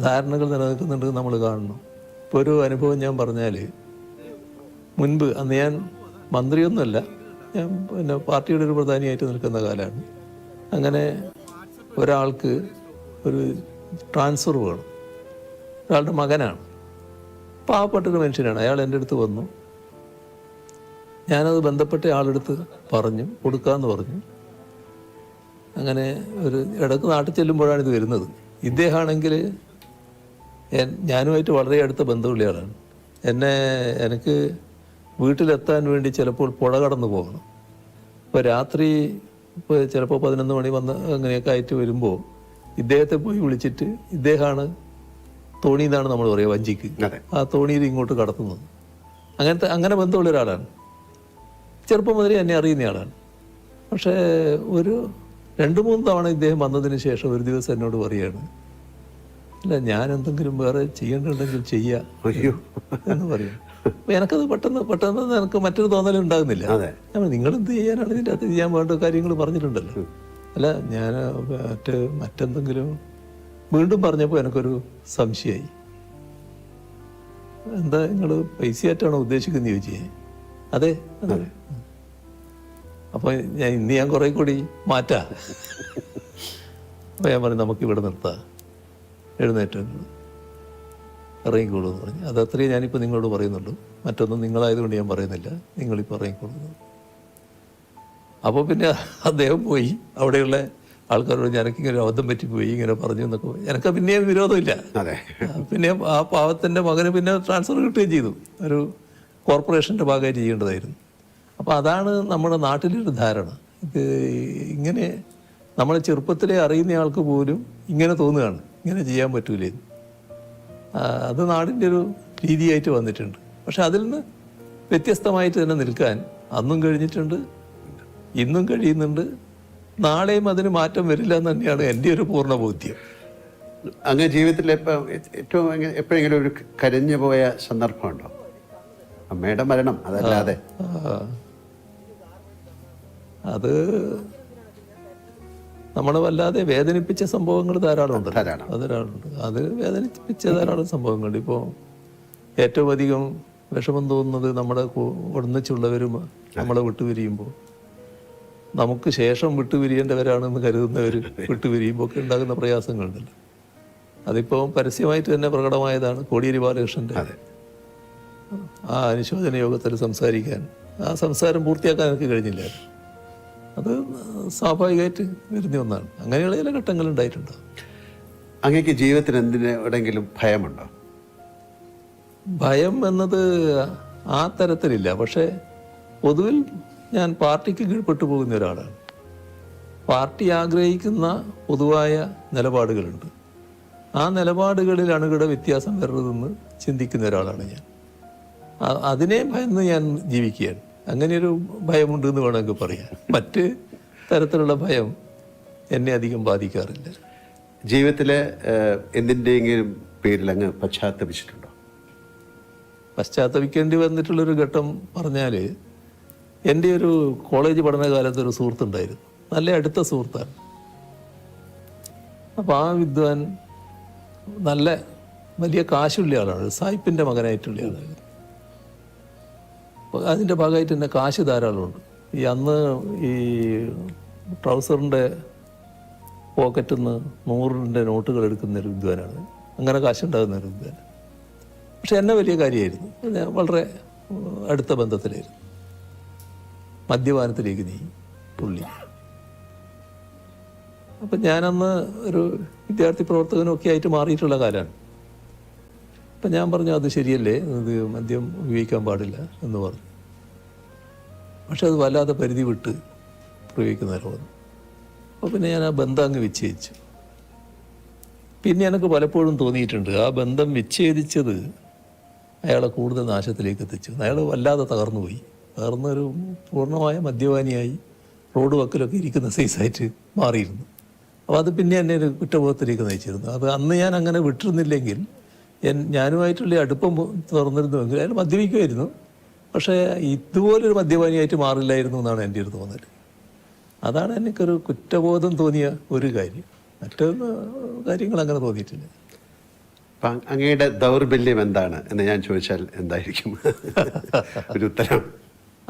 ധാരണകൾ നിലനിൽക്കുന്നുണ്ട് നമ്മൾ കാണണം. ഇപ്പോൾ ഒരു അനുഭവം ഞാൻ പറഞ്ഞാൽ, മുൻപ് അന്ന് ഞാൻ മന്ത്രിയൊന്നുമല്ല, ഞാൻ പിന്നെ പാർട്ടിയുടെ ഒരു പ്രധാനിയായിട്ട് നിൽക്കുന്ന കാലമാണ്. അങ്ങനെ ഒരാൾക്ക് ഒരു ട്രാൻസ്ഫർ വേണം, ഒരാളുടെ മകനാണ്, പാവപ്പെട്ടൊരു മനുഷ്യനാണ്. അയാൾ എൻ്റെ അടുത്ത് വന്നു, ഞാനത് ബന്ധപ്പെട്ട ആളെടുത്ത് പറഞ്ഞു, കൊടുക്കാമെന്ന് പറഞ്ഞു. അങ്ങനെ ഒരു ഇടയ്ക്ക് നാട്ടിൽ ചെല്ലുമ്പോഴാണ് ഇത് വരുന്നത്. ഇദ്ദേഹമാണെങ്കിൽ ഞാനുമായിട്ട് വളരെ അടുത്ത ബന്ധമുള്ള ആളാണ്. എനിക്ക് വീട്ടിലെത്താൻ വേണ്ടി ചിലപ്പോൾ പുഴ കടന്നു പോകണം. ഇപ്പോൾ രാത്രി ഇപ്പോൾ ചിലപ്പോൾ 11 മണി വന്ന് അങ്ങനെയൊക്കെ ആയിട്ട് വരുമ്പോൾ ഇദ്ദേഹത്തെ പോയി വിളിച്ചിട്ട്, ഇദ്ദേഹമാണ് തോണി എന്നാണ് നമ്മൾ പറയുക, വഞ്ചിക്ക്, ആ തോണിയിൽ ഇങ്ങോട്ട് കടത്തുന്നത്. അങ്ങനെ ബന്ധമുള്ള ഒരാളാണ്. ചെറുപ്പം മുതലേ എന്നെ അറിയുന്ന ആളാണ്. പക്ഷേ ഒരു 2-3 തവണ ഇദ്ദേഹം വന്നതിന് ശേഷം ഒരു ദിവസം എന്നോട് പറയുകയാണ്, അല്ല ഞാൻ എന്തെങ്കിലും വേറെ ചെയ്യേണ്ടതുണ്ടെങ്കിൽ ചെയ്യാം എന്ന് പറയും. അപ്പോൾ എനിക്കത് പെട്ടെന്ന് എനിക്ക് മറ്റൊരു തോന്നലും ഉണ്ടാകുന്നില്ല. നിങ്ങൾ എന്ത് ചെയ്യാനാണ്, ഇതിൻ്റെ അകത്ത് ചെയ്യാൻ വേണ്ട കാര്യങ്ങൾ പറഞ്ഞിട്ടുണ്ടല്ലോ. അല്ല ഞാൻ മറ്റെന്തെങ്കിലും വീണ്ടും പറഞ്ഞപ്പോൾ എനിക്കൊരു സംശയമായി. എന്താ നിങ്ങൾ പൈസയായിട്ടാണോ ഉദ്ദേശിക്കുന്നത് ചോദിച്ചേ? അതെ. അപ്പോൾ ഞാൻ കുറെ കൂടി മാറ്റാം. അപ്പോൾ ഞാൻ പറഞ്ഞു, നമുക്ക് ഇവിടെ നിർത്താം, എഴുന്നേറ്റ് ഇറങ്ങിക്കോളൂ എന്ന് പറഞ്ഞു. അതത്രയും ഞാനിപ്പോൾ നിങ്ങളോട് പറയുന്നുള്ളൂ, മറ്റൊന്നും നിങ്ങളായതുകൊണ്ട് ഞാൻ പറയുന്നില്ല, നിങ്ങളിപ്പോൾ ഇറങ്ങിക്കോളൂ. അപ്പോൾ പിന്നെ അദ്ദേഹം പോയി അവിടെയുള്ള ആൾക്കാരോട് ഞാനൊക്കിങ്ങനെ അബദ്ധം പറ്റിപ്പോയി ഇങ്ങനെ പറഞ്ഞു എന്നൊക്കെ. എനിക്ക് പിന്നെയും വിരോധമില്ല. പിന്നെ ആ പാവത്തിൻ്റെ മകന് പിന്നെ ട്രാൻസ്ഫർ കിട്ടുകയും ചെയ്തു, ഒരു കോർപ്പറേഷൻ്റെ ഭാഗമായി ചെയ്യേണ്ടതായിരുന്നു. അപ്പോൾ അതാണ് നമ്മുടെ നാട്ടിലൊരു ധാരണ. ഇത് ഇങ്ങനെ നമ്മളെ ചെറുപ്പത്തിലെ അറിയുന്ന ആൾക്ക് പോലും ഇങ്ങനെ തോന്നുകയാണ്, ഇങ്ങനെ ചെയ്യാൻ പറ്റൂലേ. അത് നാടിൻ്റെ ഒരു രീതിയായിട്ട് വന്നിട്ടുണ്ട്. പക്ഷെ അതിൽ നിന്ന് വ്യത്യസ്തമായിട്ട് തന്നെ നിൽക്കാൻ അന്നും കഴിഞ്ഞിട്ടുണ്ട്, ഇന്നും കഴിയുന്നുണ്ട്, നാളെയും അതിന് മാറ്റം വരില്ല എന്ന് തന്നെയാണ് എൻ്റെ ഒരു പൂർണ്ണ ബോധ്യം. അങ്ങ് ജീവിതത്തിൽ ഏറ്റവും എപ്പോഴെങ്കിലും ഒരു കരഞ്ഞു പോയ സന്ദർഭമുണ്ടോ? അമ്മയുടെ മരണം അതല്ലാതെ? അത് നമ്മളെ വല്ലാതെ വേദനിപ്പിച്ച സംഭവങ്ങൾ ധാരാളമുണ്ട്. അത് വേദനിപ്പിച്ച ധാരാളം സംഭവങ്ങളുണ്ട്. ഇപ്പോൾ ഏറ്റവും അധികം വിഷമം തോന്നുന്നത് നമ്മുടെ ഒന്നിച്ചുള്ളവരും നമ്മളെ വിട്ടുപിരിയുമ്പോൾ, നമുക്ക് ശേഷം വിട്ടുപിരിയേണ്ടവരാണെന്ന് കരുതുന്നവർ വിട്ടുപിരിയുമ്പോൾ ഒക്കെ ഉണ്ടാകുന്ന പ്രയാസങ്ങളുണ്ടല്ലോ. അതിപ്പോൾ പരസ്യമായിട്ട് തന്നെ പ്രകടമായതാണ്. കോടിയേരി ബാലകൃഷ്ണൻ്റെ ആ അനുശോചന യോഗത്തിൽ സംസാരിക്കാൻ, ആ സംസാരം പൂർത്തിയാക്കാൻ എനിക്ക് കഴിഞ്ഞില്ല. അത് സ്വാഭാവികമായിട്ട് വരുന്ന ഒന്നാണ്. അങ്ങനെയുള്ള ചില ഘട്ടങ്ങൾ ഉണ്ടായിട്ടുണ്ടോ? അങ്ങേക്ക് ജീവിതത്തിൽ എന്തിനെങ്കിലും ഭയമുണ്ടോ? ഭയം എന്നത് ആ തരത്തിലില്ല. പക്ഷേ പൊതുവിൽ ഞാൻ പാർട്ടിക്ക് കീഴ്പ്പെട്ടു പോകുന്ന ഒരാളാണ്. പാർട്ടി ആഗ്രഹിക്കുന്ന പൊതുവായ നിലപാടുകളുണ്ട്. ആ നിലപാടുകളിൽ അണുകിട വ്യത്യാസം വരരുതെന്ന് ചിന്തിക്കുന്ന ഒരാളാണ് ഞാൻ. അതിനെ ഭയന്ന് ഞാൻ ജീവിക്കുകയാണ്. അങ്ങനെയൊരു ഭയമുണ്ട് എന്ന് വേണമെങ്കിൽ പറയാം. മറ്റ് തരത്തിലുള്ള ഭയം എന്നെ അധികം ബാധിക്കാറില്ല. ജീവിതത്തിലെ എന്തിൻ്റെയെങ്കിലും പേരിൽ അങ്ങ് പശ്ചാത്തപിച്ചിട്ടുണ്ടോ? പശ്ചാത്തപിക്കേണ്ടി വന്നിട്ടുള്ളൊരു ഘട്ടം പറഞ്ഞാൽ, എൻ്റെ ഒരു കോളേജ് പഠനകാലത്ത് ഒരു സുഹൃത്തുണ്ടായിരുന്നു, നല്ല അടുത്ത സുഹൃത്താണ്. അപ്പോൾ ആ വിദ്വാൻ നല്ല വലിയ കാശുള്ള ആളാണ്, സായിപ്പിൻ്റെ മകനായിട്ടുള്ള ആളാണ്. അതിൻ്റെ ഭാഗമായിട്ട് തന്നെ കാശ് ധാരാളമുണ്ട്. അന്ന് ഈ ട്രൗസറിൻ്റെ പോക്കറ്റിൽ നിന്ന് 100 നോട്ടുകൾ എടുക്കുന്ന ഒരു വിദ്വാനാണ്. അങ്ങനെ കാശുണ്ടാകുന്ന ഒരു വിദ്വാൻ. പക്ഷെ എന്നെ വലിയ കാര്യമായിരുന്നു. ഞാൻ വളരെ അടുത്ത ബന്ധത്തിലായിരുന്നു. മദ്യപാനത്തിലേക്ക് നീങ്ങി പുള്ളി. അപ്പം ഞാനന്ന് ഒരു വിദ്യാർത്ഥി പ്രവർത്തകനൊക്കെ ആയിട്ട് മാറിയിട്ടുള്ള കാലമാണ്. അപ്പം ഞാൻ പറഞ്ഞു അത് ശരിയല്ലേ, ഇത് മദ്യം ഉപയോഗിക്കാൻ പാടില്ല എന്ന് പറഞ്ഞു. പക്ഷെ അത് വല്ലാതെ പരിധി വിട്ട് പ്രയോഗിക്കുന്നവരെ വന്നു. അപ്പോൾ പിന്നെ ഞാൻ ആ ബന്ധം അങ്ങ് വിച്ഛേദിച്ചു. പിന്നെ എനിക്ക് പലപ്പോഴും തോന്നിയിട്ടുണ്ട് ആ ബന്ധം വിച്ഛേദിച്ചത് അയാളെ കൂടുതൽ നാശത്തിലേക്ക് എത്തിച്ചു. അയാൾ വല്ലാതെ തകർന്നുപോയി. തകർന്നൊരു പൂർണ്ണമായ മദ്യപാനിയായി റോഡ് വക്കിലൊക്കെ ഇരിക്കുന്ന സൈസായിട്ട് മാറിയിരുന്നു. അപ്പോൾ അത് പിന്നെ എന്നെ ഒരു കുറ്റബോധത്തിലേക്ക് നയിച്ചിരുന്നു. അത് അന്ന് ഞാൻ അങ്ങനെ വിട്ടിരുന്നില്ലെങ്കിൽ ഞാനുമായിട്ടുള്ള അടുപ്പം തുറന്നിരുന്നുവെങ്കിൽ അയാൾ മദ്യപിക്കുമായിരുന്നു. പക്ഷേ ഇതുപോലൊരു മദ്യപാനിയായിട്ട് മാറില്ലായിരുന്നു എന്നാണ് എൻ്റെ ഒരു തോന്നൽ. അതാണ് എനിക്കൊരു കുറ്റബോധം തോന്നിയ ഒരു കാര്യം. മറ്റൊന്ന് കാര്യങ്ങൾ അങ്ങനെ തോന്നിയിട്ടില്ല. അപ്പം അങ്ങയുടെ ദൗർബല്യം എന്താണ് എന്ന് ഞാൻ ചോദിച്ചാൽ എന്തായിരിക്കും ഒരു ഉത്തരം?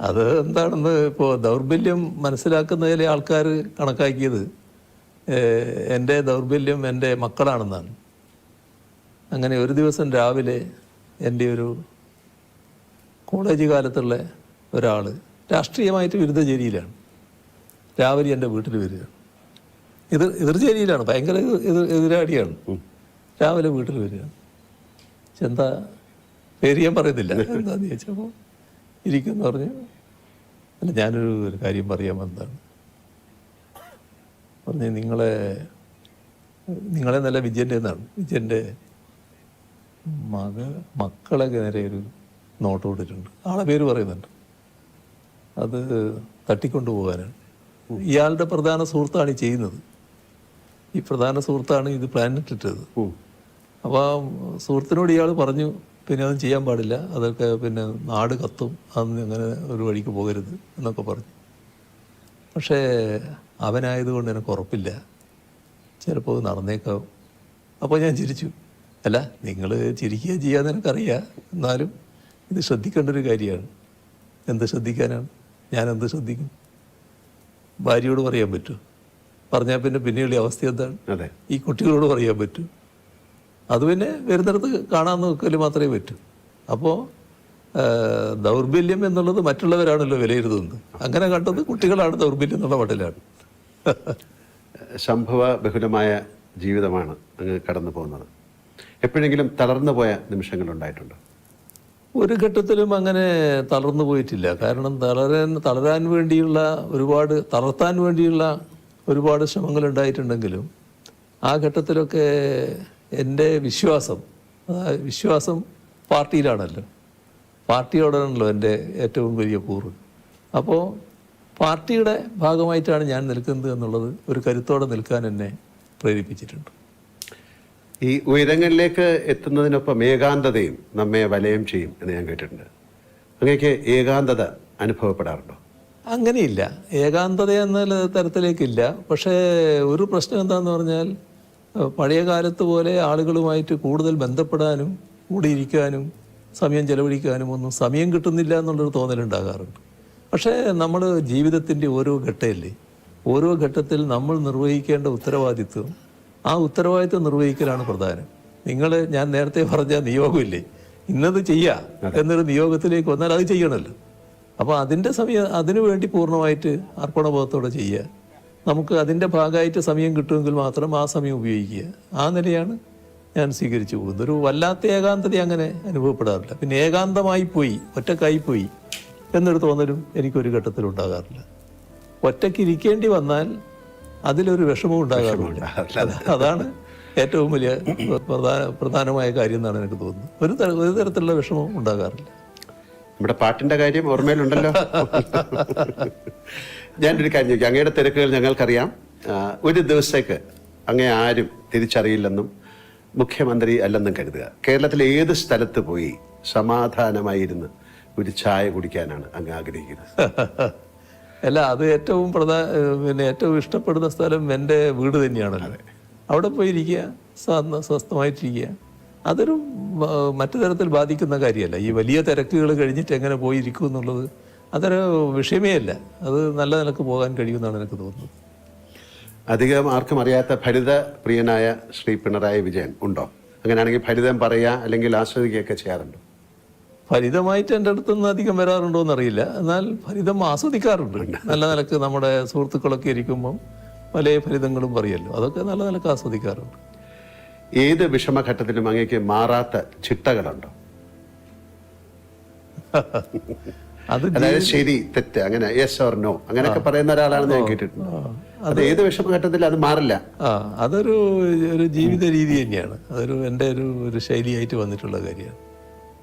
അത് എന്താണെന്ന് ഇപ്പോൾ ദൗർബല്യം മനസ്സിലാക്കുന്നതിലെ ആൾക്കാർ കണക്കാക്കിയത് എൻ്റെ ദൗർബല്യം എൻ്റെ മക്കളാണെന്നാണ്. അങ്ങനെ ഒരു ദിവസം രാവിലെ എൻ്റെ ഒരു കോളേജ് കാലത്തുള്ള ഒരാൾ രാഷ്ട്രീയമായിട്ട് വിരുദ്ധ ചേരിയിലാണ്. രാവിലെ എൻ്റെ വീട്ടിൽ വരികയാണ്. എതിർചേരിയിലാണ്, ഭയങ്കര എതിരാടിയാണ്. രാവിലെ വീട്ടിൽ വരികയാണ്. എന്താ പേര് ഞാൻ പറയുന്നില്ല, എന്താന്ന് ചോദിച്ചപ്പോൾ ഇരിക്കുമെന്ന് പറഞ്ഞു. അല്ല ഞാനൊരു കാര്യം പറയാൻ വന്നതാണ്. പറഞ്ഞ് നിങ്ങളെ നല്ല വിജയൻ്റെ എന്നാണ്. വിജയൻ്റെ മക്കളെ നേരെ ഒരു നോട്ട് കൊടുത്തിട്ടുണ്ട്. ആളെ പേര് പറയുന്നുണ്ട്. അത് തട്ടിക്കൊണ്ടു പോകാനാണ്. ഇയാളുടെ പ്രധാന സുഹൃത്താണ് ഈ ചെയ്യുന്നത്. ഈ പ്രധാന സുഹൃത്താണ് ഇത് പ്ലാൻ ഇട്ടിട്ടത്. അപ്പോൾ ആ സുഹൃത്തിനോട് ഇയാൾ പറഞ്ഞു, പിന്നെ അതൊന്നും ചെയ്യാൻ പാടില്ല, അതൊക്കെ പിന്നെ നാട് കത്തും, അതൊന്നും അങ്ങനെ ഒരു വഴിക്ക് പോകരുത് എന്നൊക്കെ പറഞ്ഞു. പക്ഷേ അവനായതുകൊണ്ട് എനിക്ക് ഉറപ്പില്ല, ചിലപ്പോൾ നടന്നേക്കാവും. അപ്പോൾ ഞാൻ ചിരിച്ചു. അല്ല, നിങ്ങൾ ചിരിക്കുക ചെയ്യാന്ന് എനിക്കറിയാം, എന്നാലും ഇത് ശ്രദ്ധിക്കേണ്ട ഒരു കാര്യമാണ്. എന്ത് ശ്രദ്ധിക്കാനാണ്? ഞാൻ എന്ത് ശ്രദ്ധിക്കും? ഭാര്യയോട് പറയാൻ പറ്റുമോ? പറഞ്ഞാൽ പിന്നെ പിന്നെയുള്ള അവസ്ഥ എന്താണ്? ഈ കുട്ടികളോട് പറയാൻ പറ്റും? അത് പിന്നെ വരുന്നിടത്ത് കാണാൻ നോക്കൽ മാത്രമേ പറ്റൂ. അപ്പോൾ ദൗർബല്യം എന്നുള്ളത് മറ്റുള്ളവരാണല്ലോ വിലയിരുത്തുന്നത്. അങ്ങനെ കണ്ടത് കുട്ടികളാണ് ദൗർബല്യം എന്നുള്ള മട്ടിലാണ്. സംഭവ ബഹുലമായ ജീവിതമാണ് അങ്ങ് കടന്നു പോകുന്നത്. എപ്പോഴെങ്കിലും തളർന്നു പോയ നിമിഷങ്ങളുണ്ടായിട്ടുണ്ടോ? ഒരു ഘട്ടത്തിലും അങ്ങനെ തളർന്നു പോയിട്ടില്ല. കാരണം തളരാൻ വേണ്ടിയുള്ള തളർത്താൻ വേണ്ടിയുള്ള ഒരുപാട് ശ്രമങ്ങൾ ഉണ്ടായിട്ടുണ്ടെങ്കിലും ആ ഘട്ടത്തിലൊക്കെ എൻ്റെ വിശ്വാസം പാർട്ടിയിലാണല്ലോ, പാർട്ടിയോടാണല്ലോ എൻ്റെ ഏറ്റവും വലിയ കൂറ്. അപ്പോൾ പാർട്ടിയുടെ ഭാഗമായിട്ടാണ് ഞാൻ നിൽക്കുന്നത് എന്നുള്ളത് ഒരു കരുത്തോടെ നിൽക്കാൻ എന്നെ പ്രേരിപ്പിച്ചിട്ടുണ്ട്. ഈ ഉയരങ്ങളിലേക്ക് എത്തുന്നതിനൊപ്പം ഏകാന്തതയും നമ്മെ വലയം ചെയ്യും എന്ന് ഞാൻ കേട്ടിട്ടുണ്ട്. അങ്ങനെയൊക്കെ ഏകാന്തത അനുഭവപ്പെടാറുണ്ടോ? അങ്ങനെയില്ല, ഏകാന്തത എന്ന തരത്തിലേക്കില്ല. പക്ഷേ ഒരു പ്രശ്നം എന്താണെന്ന് പറഞ്ഞാൽ, പഴയ കാലത്ത് പോലെ ആളുകളുമായിട്ട് കൂടുതൽ ബന്ധപ്പെടാനും കൂടിയിരിക്കാനും സമയം ചെലവഴിക്കാനും ഒന്നും സമയം കിട്ടുന്നില്ല എന്നുള്ളൊരു തോന്നലുണ്ടാകാറുണ്ട്. പക്ഷേ നമ്മൾ ജീവിതത്തിൻ്റെ ഓരോ ഘട്ടമല്ലേ, ഓരോ ഘട്ടത്തിൽ നമ്മൾ നിർവഹിക്കേണ്ട ഉത്തരവാദിത്വം, ആ ഉത്തരവാദിത്വം നിർവഹിക്കലാണ് പ്രധാനം. ഞാൻ നേരത്തെ പറഞ്ഞ നിയോഗമില്ലേ, ഇന്നത് ചെയ്യുക എന്നൊരു നിയോഗത്തിലേക്ക് വന്നാൽ അത് ചെയ്യണമല്ലോ. അപ്പോൾ അതിനു വേണ്ടി പൂർണ്ണമായിട്ട് അർപ്പണബോധത്തോടെ ചെയ്യുക. നമുക്ക് അതിൻ്റെ ഭാഗമായിട്ട് സമയം കിട്ടുമെങ്കിൽ മാത്രം ആ സമയം ഉപയോഗിക്കുക. ആ നിലയാണ് ഞാൻ സ്വീകരിച്ചു പോകുന്നത്. ഒരു വല്ലാത്ത ഏകാന്തത അങ്ങനെ അനുഭവപ്പെടാറില്ല. പിന്നെ ഏകാന്തമായി പോയി, ഒറ്റക്കായിപ്പോയി എന്നൊരു തോന്നലും എനിക്കൊരു ഘട്ടത്തിലും ഉണ്ടാകാറില്ല. ഒറ്റയ്ക്ക് ഇരിക്കേണ്ടി വന്നാൽ അതിലൊരു വിഷമവും ഉണ്ടാകാറില്ല. അതാണ് ഏറ്റവും വലിയ പ്രധാനമായ കാര്യം എന്നാണ് എനിക്ക് തോന്നുന്നത്. ഒരു തരത്തിലുള്ള വിഷമവും ഉണ്ടാകാറില്ല. നമ്മുടെ പാട്ടിന്റെ കാര്യം ഓർമ്മയിലുണ്ടല്ലോ. ഞാനൊരു കാര്യം ചോദിക്കാം. അങ്ങയുടെ തിരക്കുകൾ ഞങ്ങൾക്കറിയാം. ഒരു ദിവസത്തേക്ക് അങ്ങേ ആരും തിരിച്ചറിയില്ലെന്നും മുഖ്യമന്ത്രി അല്ലെന്നും കരുതുക. കേരളത്തിലെ ഏത് സ്ഥലത്ത് പോയി സമാധാനമായിരുന്ന് ഒരു ചായ കുടിക്കാനാണ് അങ്ങ് ആഗ്രഹിക്കുന്നത്? അല്ല, അത് ഏറ്റവും ഇഷ്ടപ്പെടുന്ന സ്ഥലം എൻ്റെ വീട് തന്നെയാണല്ലോ. അവിടെ പോയിരിക്കുക, സ്വസ്ഥമായിട്ടിരിക്കുക. അതൊരു മറ്റു തരത്തിൽ ബാധിക്കുന്ന കാര്യമല്ല. ഈ വലിയ തിരക്കുകൾ കഴിഞ്ഞിട്ട് എങ്ങനെ പോയിരിക്കും എന്നുള്ളത് അതൊരു വിഷയമേ അല്ല. അത് നല്ല നിലക്ക് പോകാൻ കഴിയുമെന്നാണ് എനിക്ക് തോന്നുന്നത്. അധികം ആർക്കും അറിയാത്ത ഭരിത പ്രിയനായ ശ്രീ പിണറായി വിജയൻ ഉണ്ടോ? അങ്ങനെയാണെങ്കിൽ ഫലിതം പറയുക അല്ലെങ്കിൽ ആസ്വദിക്കുകയൊക്കെ ചെയ്യാറുണ്ട്. ഫലിതമായിട്ട് എൻ്റെ അടുത്തൊന്നും അധികം വരാറുണ്ടോ എന്നറിയില്ല. എന്നാൽ ഫലിതം ആസ്വദിക്കാറുണ്ട്. നല്ല നിലക്ക് നമ്മുടെ സുഹൃത്തുക്കളൊക്കെ ഇരിക്കുമ്പം പല ഫലിതങ്ങളും പറയുമല്ലോ, അതൊക്കെ നല്ല നിലക്ക് ആസ്വദിക്കാറുണ്ട്. ഏത് വിഷമഘട്ടത്തിലും അങ്ങേക്ക് മാറാത്ത ചിട്ടകളുണ്ടോ? അതായത് ശരി തെറ്റ് അങ്ങനെ യെസ് ഓർ നോ അങ്ങനെയൊക്കെ പറയുന്ന ഒരാളാണെന്ന് ഞാൻ കേട്ടിട്ടുണ്ട്. അത് ഏത് വിഷമഘട്ടത്തിൽ അത് മാറില്ല. അതൊരു ജീവിത രീതി തന്നെയാണ്. അതൊരു എൻ്റെ ഒരു ശൈലിയായിട്ട് വന്നിട്ടുള്ള കാര്യമാണ്.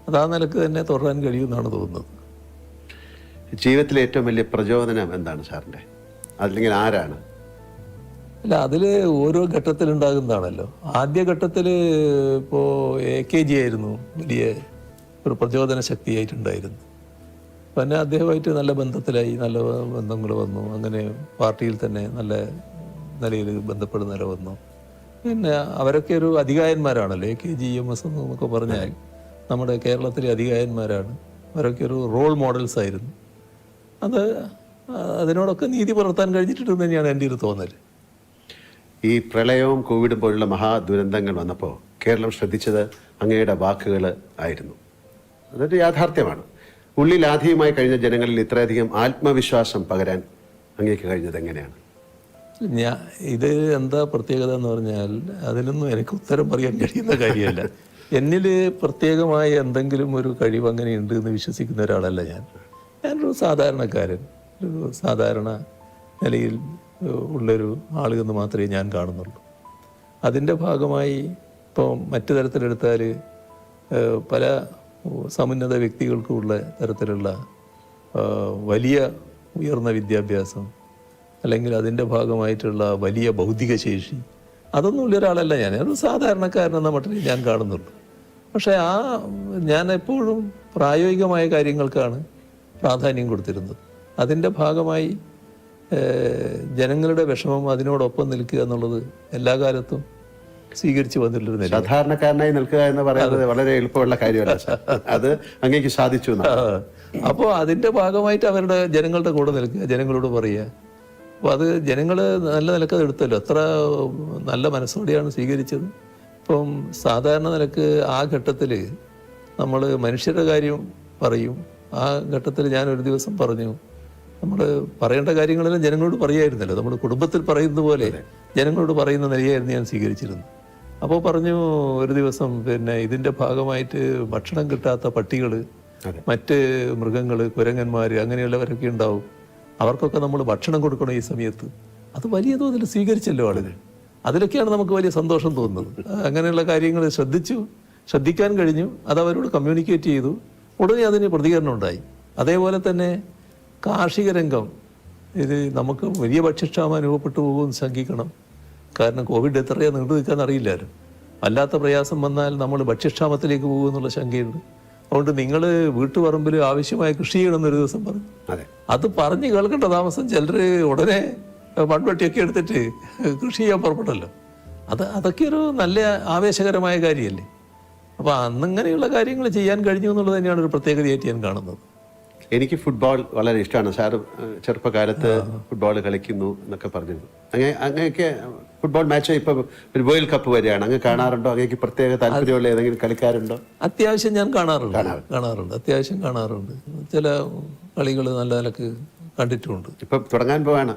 അത് ആ നിലക്ക് തന്നെ തുടരാൻ കഴിയുമെന്നാണ് തോന്നുന്നത്. ജീവിതത്തിലെ ഏറ്റവും വലിയ പ്രചോദനം എന്താണ് സാറിൻ്റെ? അല്ലെങ്കിൽ ആരാണ്? അല്ല, അതിൽ ഓരോ ഘട്ടത്തിലുണ്ടാകുന്നതാണല്ലോ. ആദ്യ ഘട്ടത്തിൽ ഇപ്പോൾ AKG ആയിരുന്നു വലിയ ഒരു പ്രചോദന ശക്തിയായിട്ടുണ്ടായിരുന്നു. പിന്നെ അദ്ദേഹമായിട്ട് നല്ല ബന്ധത്തിലായി, നല്ല ബന്ധങ്ങൾ വന്നു. അങ്ങനെ പാർട്ടിയിൽ തന്നെ നല്ല നിലയിൽ ബന്ധപ്പെടുന്ന നില വന്നു. പിന്നെ അവരൊക്കെ ഒരു അധികായന്മാരാണല്ലോ. AKG EMS എന്നൊക്കെ പറഞ്ഞാൽ നമ്മുടെ കേരളത്തിലെ അധികായന്മാരാണ്. അവരൊക്കെ ഒരു റോൾ മോഡൽസ് ആയിരുന്നു. അതിനോടൊക്കെ നീതി പുലർത്താൻ കഴിഞ്ഞിട്ടുണ്ടെന്ന് തന്നെയാണ് എൻ്റെ ഒരു തോന്നൽ. ഈ പ്രളയവും കോവിഡും പോലുള്ള മഹാദുരന്തങ്ങൾ വന്നപ്പോൾ കേരളം ശ്രദ്ധിച്ചത് അങ്ങയുടെ വാക്കുകൾ ആയിരുന്നു. അതൊരു യാഥാർത്ഥ്യമാണ്. ഉള്ളിൽ ആദ്യമായി കഴിഞ്ഞ ജനങ്ങളിൽ ഇത്രയധികം ആത്മവിശ്വാസം പകരാൻ അങ്ങേക്ക് കഴിഞ്ഞത് എങ്ങനെയാണ്? ഇത് എന്താ പ്രത്യേകത എന്ന് പറഞ്ഞാൽ അതിനൊന്നും എനിക്ക് ഉത്തരം പറയാൻ കഴിയുന്ന കാര്യമല്ല. എന്നിൽ പ്രത്യേകമായ എന്തെങ്കിലും ഒരു കഴിവ് അങ്ങനെ ഉണ്ട് എന്ന് വിശ്വസിക്കുന്ന ഒരാളല്ല ഞാനൊരു സാധാരണക്കാരൻ, ഒരു സാധാരണ നിലയിൽ ഉള്ളൊരു ആളെന്ന് മാത്രമേ ഞാൻ കാണുന്നുള്ളൂ. അതിൻ്റെ ഭാഗമായി ഇപ്പോൾ മറ്റു തരത്തിലെടുത്താൽ പല സമുന്നത വ്യക്തികൾക്കുള്ള തരത്തിലുള്ള വലിയ ഉയർന്ന വിദ്യാഭ്യാസം അല്ലെങ്കിൽ അതിൻ്റെ ഭാഗമായിട്ടുള്ള വലിയ ബൗദ്ധിക ശേഷി അതൊന്നും ഉള്ള ഒരാളല്ല ഒരു സാധാരണക്കാരനെന്ന മട്ടിൽ ഞാൻ കാണുന്നുള്ളൂ. പക്ഷേ ഞാൻ എപ്പോഴും പ്രായോഗികമായ കാര്യങ്ങൾക്കാണ് പ്രാധാന്യം കൊടുത്തിരുന്നത്. അതിൻ്റെ ഭാഗമായി ജനങ്ങളുടെ വിഷമം അതിനോടൊപ്പം നിൽക്കുക എന്നുള്ളത് എല്ലാ കാലത്തും സ്വീകരിച്ചു വന്നിട്ടുള്ളൊരു നില. സാധാരണക്കാരനായി നിൽക്കുക എന്ന് പറയുന്നത് വളരെ എളുപ്പമുള്ള കാര്യമല്ല. അത് അങ്ങേക്ക് സാധിച്ചു. അപ്പോൾ അതിൻ്റെ ഭാഗമായിട്ട് ജനങ്ങളുടെ കൂടെ നിൽക്കുക, ജനങ്ങളോട് പറയുക. അപ്പോൾ അത് ജനങ്ങൾ നല്ല നിലക്ക് അത് എടുത്തല്ലോ. എത്ര നല്ല മനസ്സോടെയാണ് സ്വീകരിച്ചത്. ഇപ്പം സാധാരണ നിലക്ക് ആ ഘട്ടത്തിൽ നമ്മൾ മനുഷ്യരുടെ കാര്യം പറയും. ആ ഘട്ടത്തിൽ ഞാനൊരു ദിവസം പറഞ്ഞു, നമ്മൾ പറയേണ്ട കാര്യങ്ങളെല്ലാം ജനങ്ങളോട് പറയായിരുന്നല്ലോ. നമ്മൾ കുടുംബത്തിൽ പറയുന്നത് പോലെ ജനങ്ങളോട് പറയുന്ന നിലയായിരുന്നു ഞാൻ സ്വീകരിച്ചിരുന്നത്. അപ്പോൾ പറഞ്ഞു ഒരു ദിവസം, പിന്നെ ഇതിൻ്റെ ഭാഗമായിട്ട് ഭക്ഷണം കിട്ടാത്ത പട്ടികൾ, മറ്റ് മൃഗങ്ങൾ, കുരങ്ങന്മാർ അങ്ങനെയുള്ളവരൊക്കെ ഉണ്ടാവും. അവർക്കൊക്കെ നമ്മൾ ഭക്ഷണം കൊടുക്കണം ഈ സമയത്ത്. അത് വലിയ തോതിൽ സ്വീകരിച്ചല്ലോ ആളുകൾ. അതിലൊക്കെയാണ് നമുക്ക് വലിയ സന്തോഷം തോന്നുന്നത്. അങ്ങനെയുള്ള കാര്യങ്ങൾ ശ്രദ്ധിക്കാൻ കഴിഞ്ഞു. അത് അവരോട് കമ്മ്യൂണിക്കേറ്റ് ചെയ്തു. ഉടനെ അതിന് പ്രതികരണം ഉണ്ടായി. അതേപോലെ തന്നെ കാർഷിക രംഗം, ഇത് നമുക്ക് വലിയ ഭക്ഷ്യക്ഷാമം അനുഭവപ്പെട്ടു പോകുമെന്ന് ശങ്കിക്കണം. കാരണം കോവിഡ് എത്രയാണ് നീണ്ടു നിൽക്കാൻ അറിയില്ലായിരുന്നു. വല്ലാത്ത പ്രയാസം വന്നാൽ നമ്മൾ ഭക്ഷ്യക്ഷാമത്തിലേക്ക് പോകുമെന്നുള്ള ശങ്കയുണ്ട്. അതുകൊണ്ട് നിങ്ങൾ വീട്ടുപറമ്പിൽ ആവശ്യമായ കൃഷി ചെയ്യണമെന്നൊരു ദിവസം പറഞ്ഞു. അത് പറഞ്ഞ് കേൾക്കേണ്ട താമസം ചിലർ ഉടനെ മൺവെട്ടിയൊക്കെ എടുത്തിട്ട് കൃഷി ചെയ്യാൻ പുറപ്പെട്ടല്ലോ. അതൊക്കെ ഒരു നല്ല ആവേശകരമായ കാര്യമല്ലേ. അപ്പോൾ അന്നിങ്ങനെയുള്ള കാര്യങ്ങൾ ചെയ്യാൻ കഴിഞ്ഞു എന്നുള്ളത് തന്നെയാണ് ഒരു പ്രത്യേകതയായിട്ട് ഞാൻ കാണുന്നത്. എനിക്ക് ഫുട്ബോൾ വളരെ ഇഷ്ടമാണ്. സാറ് ചെറുപ്പകാലത്ത് ഫുട്ബോൾ കളിക്കുന്നു എന്നൊക്കെ പറഞ്ഞിരുന്നു. അങ്ങനെയൊക്കെ ഫുട്ബോൾ മാച്ച് ഇപ്പോൾ ഒരു വേൾഡ് കപ്പ് വരികയാണ്, അങ്ങ് കാണാറുണ്ടോ? അങ്ങേക്ക് പ്രത്യേക താല്പര്യമുള്ള ഏതെങ്കിലും കളിക്കാരുണ്ടോ? അത്യാവശ്യം ഞാൻ കാണാറുണ്ട്. അത്യാവശ്യം കാണാറുണ്ട്. ചില കളികൾ നല്ല നിലക്ക് കണ്ടിട്ടുമുണ്ട്. ഇപ്പൊ തുടങ്ങാൻ പോവാണ്.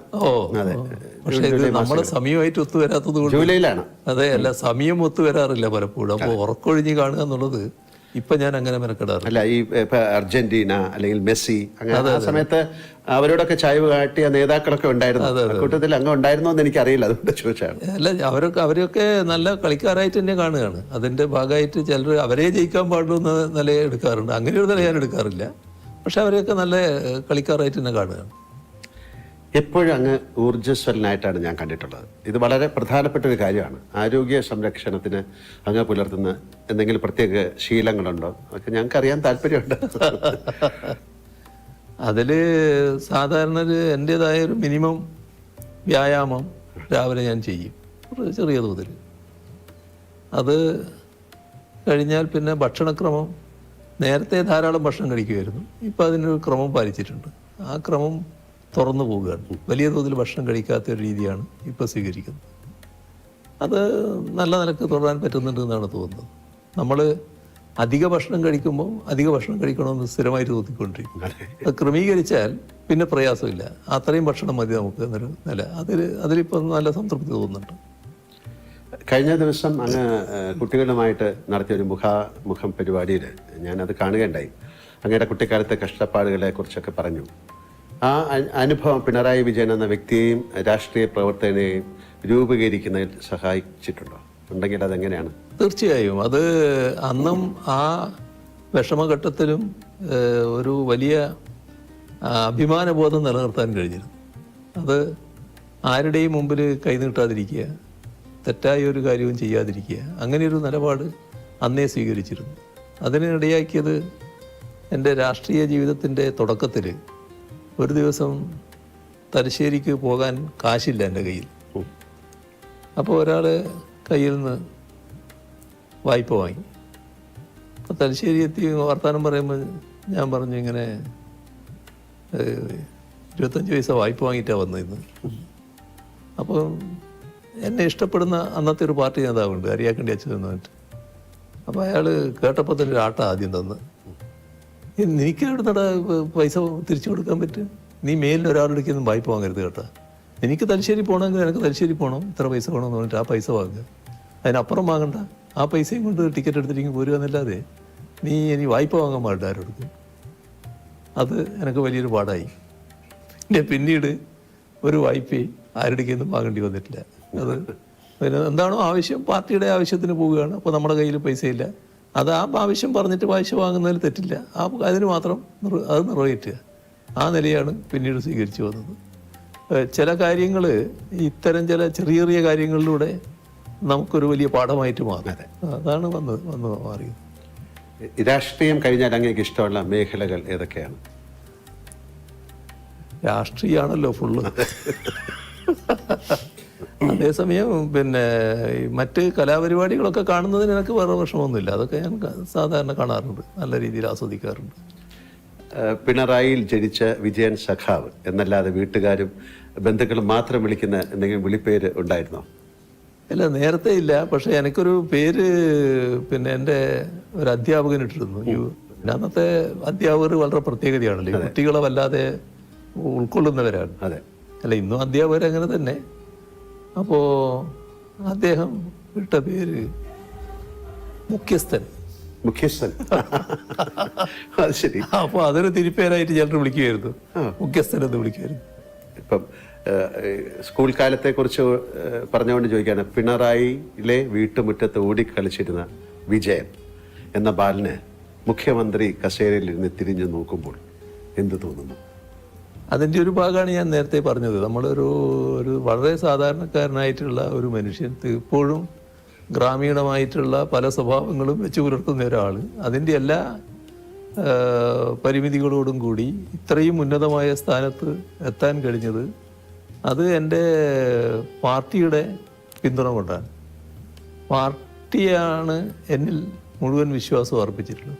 പക്ഷേ ഇത് നമ്മുടെ സമയമായിട്ട് ഒത്തുവരാത്തത് കൊണ്ട് ജൂലൈയിലാണ്. അതെ, അല്ല സമയം ഒത്തുവരാറില്ല പലപ്പോഴും. അപ്പോൾ ഉറക്കൊഴിഞ്ഞ് കാണുക എന്നുള്ളത് ഇപ്പൊ ഞാൻ അങ്ങനെ മെനക്കെടാറില്ല. അല്ല, ഈ ഇപ്പൊ അർജന്റീന അല്ലെങ്കിൽ മെസ്സി അങ്ങനെ ആ സമയത്ത് അവരോടൊക്കെ ചായ്വ് കാട്ടിയ നേതാക്കളൊക്കെ ഉണ്ടായിരുന്നു. കൂട്ടത്തിൽ അങ്ങ് ഉണ്ടായിരുന്നോ എന്ന് എനിക്കറിയില്ല, അതുകൊണ്ട് ചോദിച്ചാണ്. അല്ല, അവരൊക്കെ നല്ല കളിക്കാരായിട്ട് തന്നെ കാണുകയാണ്. അതിന്റെ ഭാഗമായിട്ട് ചിലർ അവരെ ജയിക്കാൻ പാടുള്ളൂ എന്ന നിലയെ എടുക്കാറുണ്ട്. അങ്ങനെ ഒരു നില ഞാൻ എടുക്കാറില്ല. പക്ഷെ അവരെയൊക്കെ നല്ല കളിക്കാരായിട്ട് തന്നെ കാണുകയാണ്. എപ്പോഴും അങ്ങ് ഊർജ്ജസ്വലനായിട്ടാണ് ഞാൻ കണ്ടിട്ടുള്ളത്. ഇത് വളരെ പ്രധാനപ്പെട്ട ഒരു കാര്യമാണ്. ആരോഗ്യ സംരക്ഷണത്തിന് അങ്ങ് പുലർത്തുന്ന എന്തെങ്കിലും പ്രത്യേക ശീലങ്ങളുണ്ടോ? അതൊക്കെ ഞങ്ങൾക്ക് അറിയാൻ താല്പര്യമുണ്ട്. അതിൽ സാധാരണ എൻ്റേതായ ഒരു മിനിമം വ്യായാമം രാവിലെ ഞാൻ ചെയ്യും, ചെറിയ തോതിൽ. അത് കഴിഞ്ഞാൽ പിന്നെ ഭക്ഷണക്രമം, നേരത്തെ ധാരാളം ഭക്ഷണം കഴിക്കുമായിരുന്നു. ഇപ്പം അതിനൊരു ക്രമം പാലിച്ചിട്ടുണ്ട്. ആ ക്രമം തുറന്നു പോവുകയാണ്. വലിയ തോതിൽ ഭക്ഷണം കഴിക്കാത്ത ഒരു രീതിയാണ് ഇപ്പോൾ സ്വീകരിക്കുന്നത്. അത് നല്ല നിലക്ക് തുടരാൻ പറ്റുന്നുണ്ട് എന്നാണ് തോന്നുന്നത്. നമ്മൾ അധിക ഭക്ഷണം കഴിക്കുമ്പോൾ അധിക ഭക്ഷണം കഴിക്കണമെന്ന് സ്ഥിരമായിട്ട് തോന്നിക്കൊണ്ടിരിക്കും. അത് ക്രമീകരിച്ചാൽ പിന്നെ പ്രയാസമില്ല. അത്രയും ഭക്ഷണം മതി നമുക്ക് എന്നൊരു നില. അതിലിപ്പോൾ നല്ല സംതൃപ്തി തോന്നുന്നുണ്ട്. കഴിഞ്ഞ ദിവസം അങ്ങ് കുട്ടികളുമായിട്ട് നടത്തിയൊരു മുഖാമുഖം പരിപാടിയിൽ ഞാനത് കാണുകയുണ്ടായി. അങ്ങയുടെ കുട്ടിക്കാലത്തെ കഷ്ടപ്പാടുകളെ കുറിച്ചൊക്കെ പറഞ്ഞു. ആ അനുഭവം പിണറായി വിജയൻ എന്ന വ്യക്തിയെയും രാഷ്ട്രീയ പ്രവർത്തകനെയും രൂപീകരിക്കുന്നതിൽ സഹായിച്ചിട്ടുണ്ടോ? ഉണ്ടെങ്കിൽ അതെങ്ങനെയാണ്? തീർച്ചയായും. അത് അന്നും ആ വിഷമഘട്ടത്തിലും ഒരു വലിയ അഭിമാനബോധം നിലനിർത്താൻ കഴിഞ്ഞിരുന്നു. അത് ആരുടെയും മുമ്പിൽ കൈനീട്ടാതിരിക്കുക, തെറ്റായ ഒരു കാര്യവും ചെയ്യാതിരിക്കുക, അങ്ങനെയൊരു നിലപാട് അന്നേ സ്വീകരിച്ചിരുന്നു. അതിനിടയാക്കിയത് എൻ്റെ രാഷ്ട്രീയ ജീവിതത്തിൻ്റെ തുടക്കത്തിൽ ഒരു ദിവസം തലശ്ശേരിക്ക് പോകാൻ കാശില്ല എൻ്റെ കയ്യിൽ. അപ്പോൾ ഒരാൾ കയ്യിൽ നിന്ന് വായ്പ വാങ്ങി. അപ്പോൾ തലശ്ശേരി എത്തി വർത്തമാനം പറയുമ്പോൾ ഞാൻ പറഞ്ഞു, ഇങ്ങനെ 25 പൈസ വായ്പ വാങ്ങിയിട്ടാണ് വന്നിരുന്നു. അപ്പോൾ എന്നെ ഇഷ്ടപ്പെടുന്ന അന്നത്തെ ഒരു പാർട്ടി നേതാവുണ്ട്, അരിയാക്കണ്ടി അച്ഛൻ എന്ന് പറഞ്ഞിട്ട്. അപ്പോൾ അയാൾ കേട്ടപ്പോൾ തന്നെ ഒരു ആട്ട ആദ്യം തന്ന്, നിനക്ക് എവിടുന്നടാ പൈസ തിരിച്ചു കൊടുക്കാൻ പറ്റും? നീ മേലിൽ ഒരാളെടുക്കൊന്നും വായ്പ വാങ്ങരുത് കേട്ടോ. എനിക്ക് തലശ്ശേരി പോകണമെങ്കിൽ എനിക്ക് തലശ്ശേരി പോകണം, ഇത്ര പൈസ വേണമെന്ന് പറഞ്ഞിട്ട് ആ പൈസ വാങ്ങുക. അതിനപ്പുറം വാങ്ങണ്ട. ആ പൈസയും കൊണ്ട് ടിക്കറ്റ് എടുത്തിട്ട് പോരുക എന്നല്ലാതെ നീ ഇനി വായ്പ വാങ്ങാൻ പാടില്ല ആരോടുക്കും. അത് എനിക്ക് വലിയൊരു പാടായി. പിന്നീട് ഒരു വായ്പയും ആരുടെക്കൊന്നും വാങ്ങേണ്ടി വന്നിട്ടില്ല. അത് പിന്നെ എന്താണോ ആവശ്യം, പാർട്ടിയുടെ ആവശ്യത്തിന് പോവുകയാണ്. അപ്പോൾ നമ്മുടെ കയ്യിൽ പൈസയില്ല, അത് ആ ആവശ്യം പറഞ്ഞിട്ട് പൈസ വാങ്ങുന്നതിൽ തെറ്റില്ല. അതിന് മാത്രം അത് നിറവേറ്റുക. ആ നിലയാണ് പിന്നീട് സ്വീകരിച്ചു വന്നത്. ചില കാര്യങ്ങൾ, ഇത്തരം ചില ചെറിയ ചെറിയ കാര്യങ്ങളിലൂടെ നമുക്കൊരു വലിയ പാഠമായിട്ട് മാറും. അതാണ് വന്ന് മാറിയത്. രാഷ്ട്രീയം കഴിഞ്ഞാൽ അങ്ങേക്ക് ഇഷ്ടമുള്ള മേഖലകൾ ഏതൊക്കെയാണ്? രാഷ്ട്രീയമാണല്ലോ ഫുള്ള്. അതേസമയം പിന്നെ മറ്റ് കലാപരിപാടികളൊക്കെ കാണുന്നതിന് എനിക്ക് വേറെ വിഷമമൊന്നുമില്ല. അതൊക്കെ ഞാൻ സാധാരണ കാണാറുണ്ട്, നല്ല രീതിയിൽ ആസ്വദിക്കാറുണ്ട്. പിണറായിയിൽ ജനിച്ച വിജയൻ സഖാവ് എന്നല്ലാതെ വീട്ടുകാരും ബന്ധുക്കളും മാത്രം വിളിക്കുന്ന എന്തെങ്കിലും വിളിപ്പേര് ഉണ്ടായിരുന്നോ? ഇല്ല, നേരത്തെ ഇല്ല. പക്ഷെ എനിക്കൊരു പേര് പിന്നെ എൻ്റെ ഒരു അധ്യാപകൻ ഇട്ടിരുന്നു. പിന്നെ അന്നത്തെ അധ്യാപകർ വളരെ പ്രത്യേകതയാണല്ലോ, കുട്ടികളെ വല്ലാതെ ഉൾക്കൊള്ളുന്നവരാണ്. അതെ, അല്ല ഇന്നും അധ്യാപകർ അങ്ങനെ തന്നെ. അപ്പോൾ അദ്ദേഹം ഇട്ട പേര് മുഖ്യസ്ഥൻ. അത് ശരി. അപ്പോൾ അതൊരു തിരിപ്പേരായിട്ട് ചിലർ വിളിക്കുമായിരുന്നു, മുഖ്യസ്ഥൻ എന്ന് വിളിക്കുമായിരുന്നു. ഇപ്പം സ്കൂൾ കാലത്തെ കുറിച്ച് പറഞ്ഞുകൊണ്ട് ചോദിക്കുകയാണ്, പിണറായിയിലെ വീട്ടുമുറ്റത്ത് ഓടിക്കളിച്ചിരുന്ന വിജയൻ എന്ന ബാലന് മുഖ്യമന്ത്രി കസേരയിൽ ഇരുന്ന് തിരിഞ്ഞു നോക്കുമ്പോൾ എന്ത് തോന്നുന്നു? അതിൻ്റെ ഒരു ഭാഗമാണ് ഞാൻ നേരത്തെ പറഞ്ഞത്. നമ്മളൊരു വളരെ സാധാരണക്കാരനായിട്ടുള്ള ഒരു മനുഷ്യൻ, ഇപ്പോഴും ഗ്രാമീണമായിട്ടുള്ള പല സ്വഭാവങ്ങളും വെച്ച് പുലർത്തുന്ന ഒരാൾ, അതിൻ്റെ എല്ലാ പരിമിതികളോടും കൂടി ഇത്രയും ഉന്നതമായ സ്ഥാനത്ത് എത്താൻ കഴിഞ്ഞത് അത് എൻ്റെ പാർട്ടിയുടെ പിന്തുണ കൊണ്ടാണ്. പാർട്ടിയാണ് എന്നിൽ മുഴുവൻ വിശ്വാസം അർപ്പിച്ചിട്ടുള്ളത്.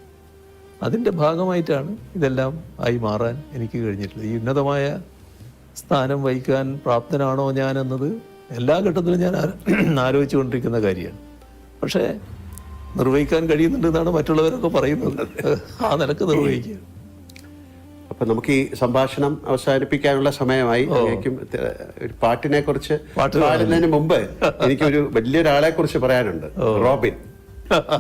അതിൻ്റെ ഭാഗമായിട്ടാണ് ഇതെല്ലാം ആയി മാറാൻ എനിക്ക് കഴിഞ്ഞിട്ടുള്ളത്. ഈ ഉന്നതമായ സ്ഥാനം വഹിക്കാൻ പ്രാപ്തനാണോ ഞാൻ എന്നത് എല്ലാ ഘട്ടത്തിലും ഞാൻ ആലോചിച്ചു കൊണ്ടിരിക്കുന്ന കാര്യമാണ്. പക്ഷേ നിർവഹിക്കാൻ കഴിയുന്നുണ്ടെന്നാണ് മറ്റുള്ളവരൊക്കെ പറയുന്നത്. ആ നിലക്ക് നിർവഹിക്കുക. അപ്പം നമുക്ക് ഈ സംഭാഷണം അവസാനിപ്പിക്കാനുള്ള സമയമായി. ഒരു പാട്ടിനെ കുറിച്ച് പാടുന്നതിന് മുമ്പ് എനിക്കൊരു വലിയൊരാളെ കുറിച്ച് പറയാനുണ്ട്, റോബിൻ.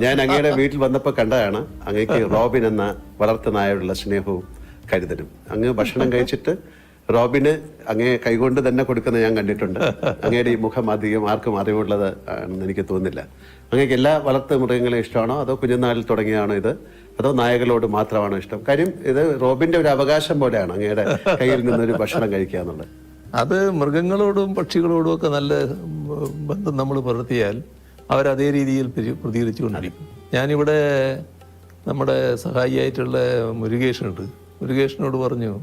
ഞാൻ അങ്ങയുടെ വീട്ടിൽ വന്നപ്പോൾ കണ്ടതാണ്. അങ്ങേക്ക് റോബിൻ എന്ന വളർത്തുനായോടുള്ള സ്നേഹവും കരുതലും. അങ്ങ് ഭക്ഷണം കഴിച്ചിട്ട് റോബിന് അങ്ങേ കൈകൊണ്ട് തന്നെ കൊടുക്കുന്നത് ഞാൻ കണ്ടിട്ടുണ്ട്. അങ്ങയുടെ ഈ മുഖം അധികം ആർക്കും അറിവുള്ളത് ആണെന്ന് എനിക്ക് തോന്നുന്നില്ല. അങ്ങേക്ക് എല്ലാ വളർത്തു മൃഗങ്ങളെയും ഇഷ്ടമാണോ, അതോ കുഞ്ഞുനാളിൽ തുടങ്ങിയാണോ ഇത്, അതോ നായകളോട് മാത്രമാണോ ഇഷ്ടം? കാര്യം ഇത് റോബിന്റെ ഒരു അവകാശം പോലെയാണ് അങ്ങയുടെ കയ്യിൽ നിന്നൊരു ഭക്ഷണം കഴിക്കുക എന്നുള്ളത്. അത് മൃഗങ്ങളോടും പക്ഷികളോടും ഒക്കെ നല്ല ബന്ധം നമ്മൾ പുലർത്തിയാൽ അവരതേ രീതിയിൽ പ്രതികരിച്ചുകൊണ്ടിരിക്കും. ഞാനിവിടെ നമ്മുടെ സഹായിയായിട്ടുള്ള മുരുകേഷനുണ്ട്. മുരുകേഷനോട് പറഞ്ഞു,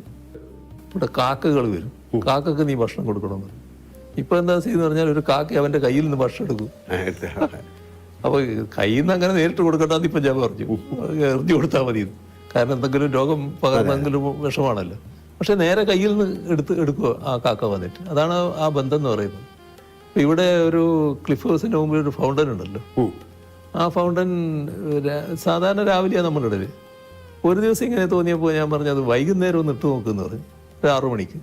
ഇവിടെ കാക്കകൾ വരും, കാക്കക്ക് നീ ഭക്ഷണം കൊടുക്കണമെന്ന്. ഇപ്പൊ എന്താ ചെയ്യുന്ന പറഞ്ഞാൽ ഒരു കാക്ക അവന്റെ കയ്യിൽ നിന്ന് ഭക്ഷണം എടുക്കും. അപ്പൊ കയ്യിൽ നിന്ന് അങ്ങനെ നേരിട്ട് കൊടുക്കണ്ടെന്ന് ഇപ്പൊ ഞാൻ പറഞ്ഞു, എറിഞ്ഞു കൊടുത്താൽ മതി. കാരണം എന്തെങ്കിലും രോഗം പകർന്നെങ്കിലും വിഷമാണല്ലോ. പക്ഷെ നേരെ കയ്യിൽ നിന്ന് എടുക്കുക ആ കാക്ക വന്നിട്ട്. അതാണ് ആ ബന്ധം എന്ന് പറയുന്നത്. ഇവിടെ ഒരു ക്ലിഫ് ഹൗസിൻ്റെ മുമ്പിൽ ഒരു ഫൗണ്ടൻ ഉണ്ടല്ലോ. ആ ഫൗണ്ടൻ സാധാരണ രാവിലെയാണ് നമ്മളിടല്. ഒരു ദിവസം ഇങ്ങനെ തോന്നിയപ്പോൾ ഞാൻ പറഞ്ഞു അത് വൈകുന്നേരം ഒന്ന് ഇട്ട് നോക്കുമെന്ന് പറഞ്ഞു. ഒരു 6 മണിക്ക്.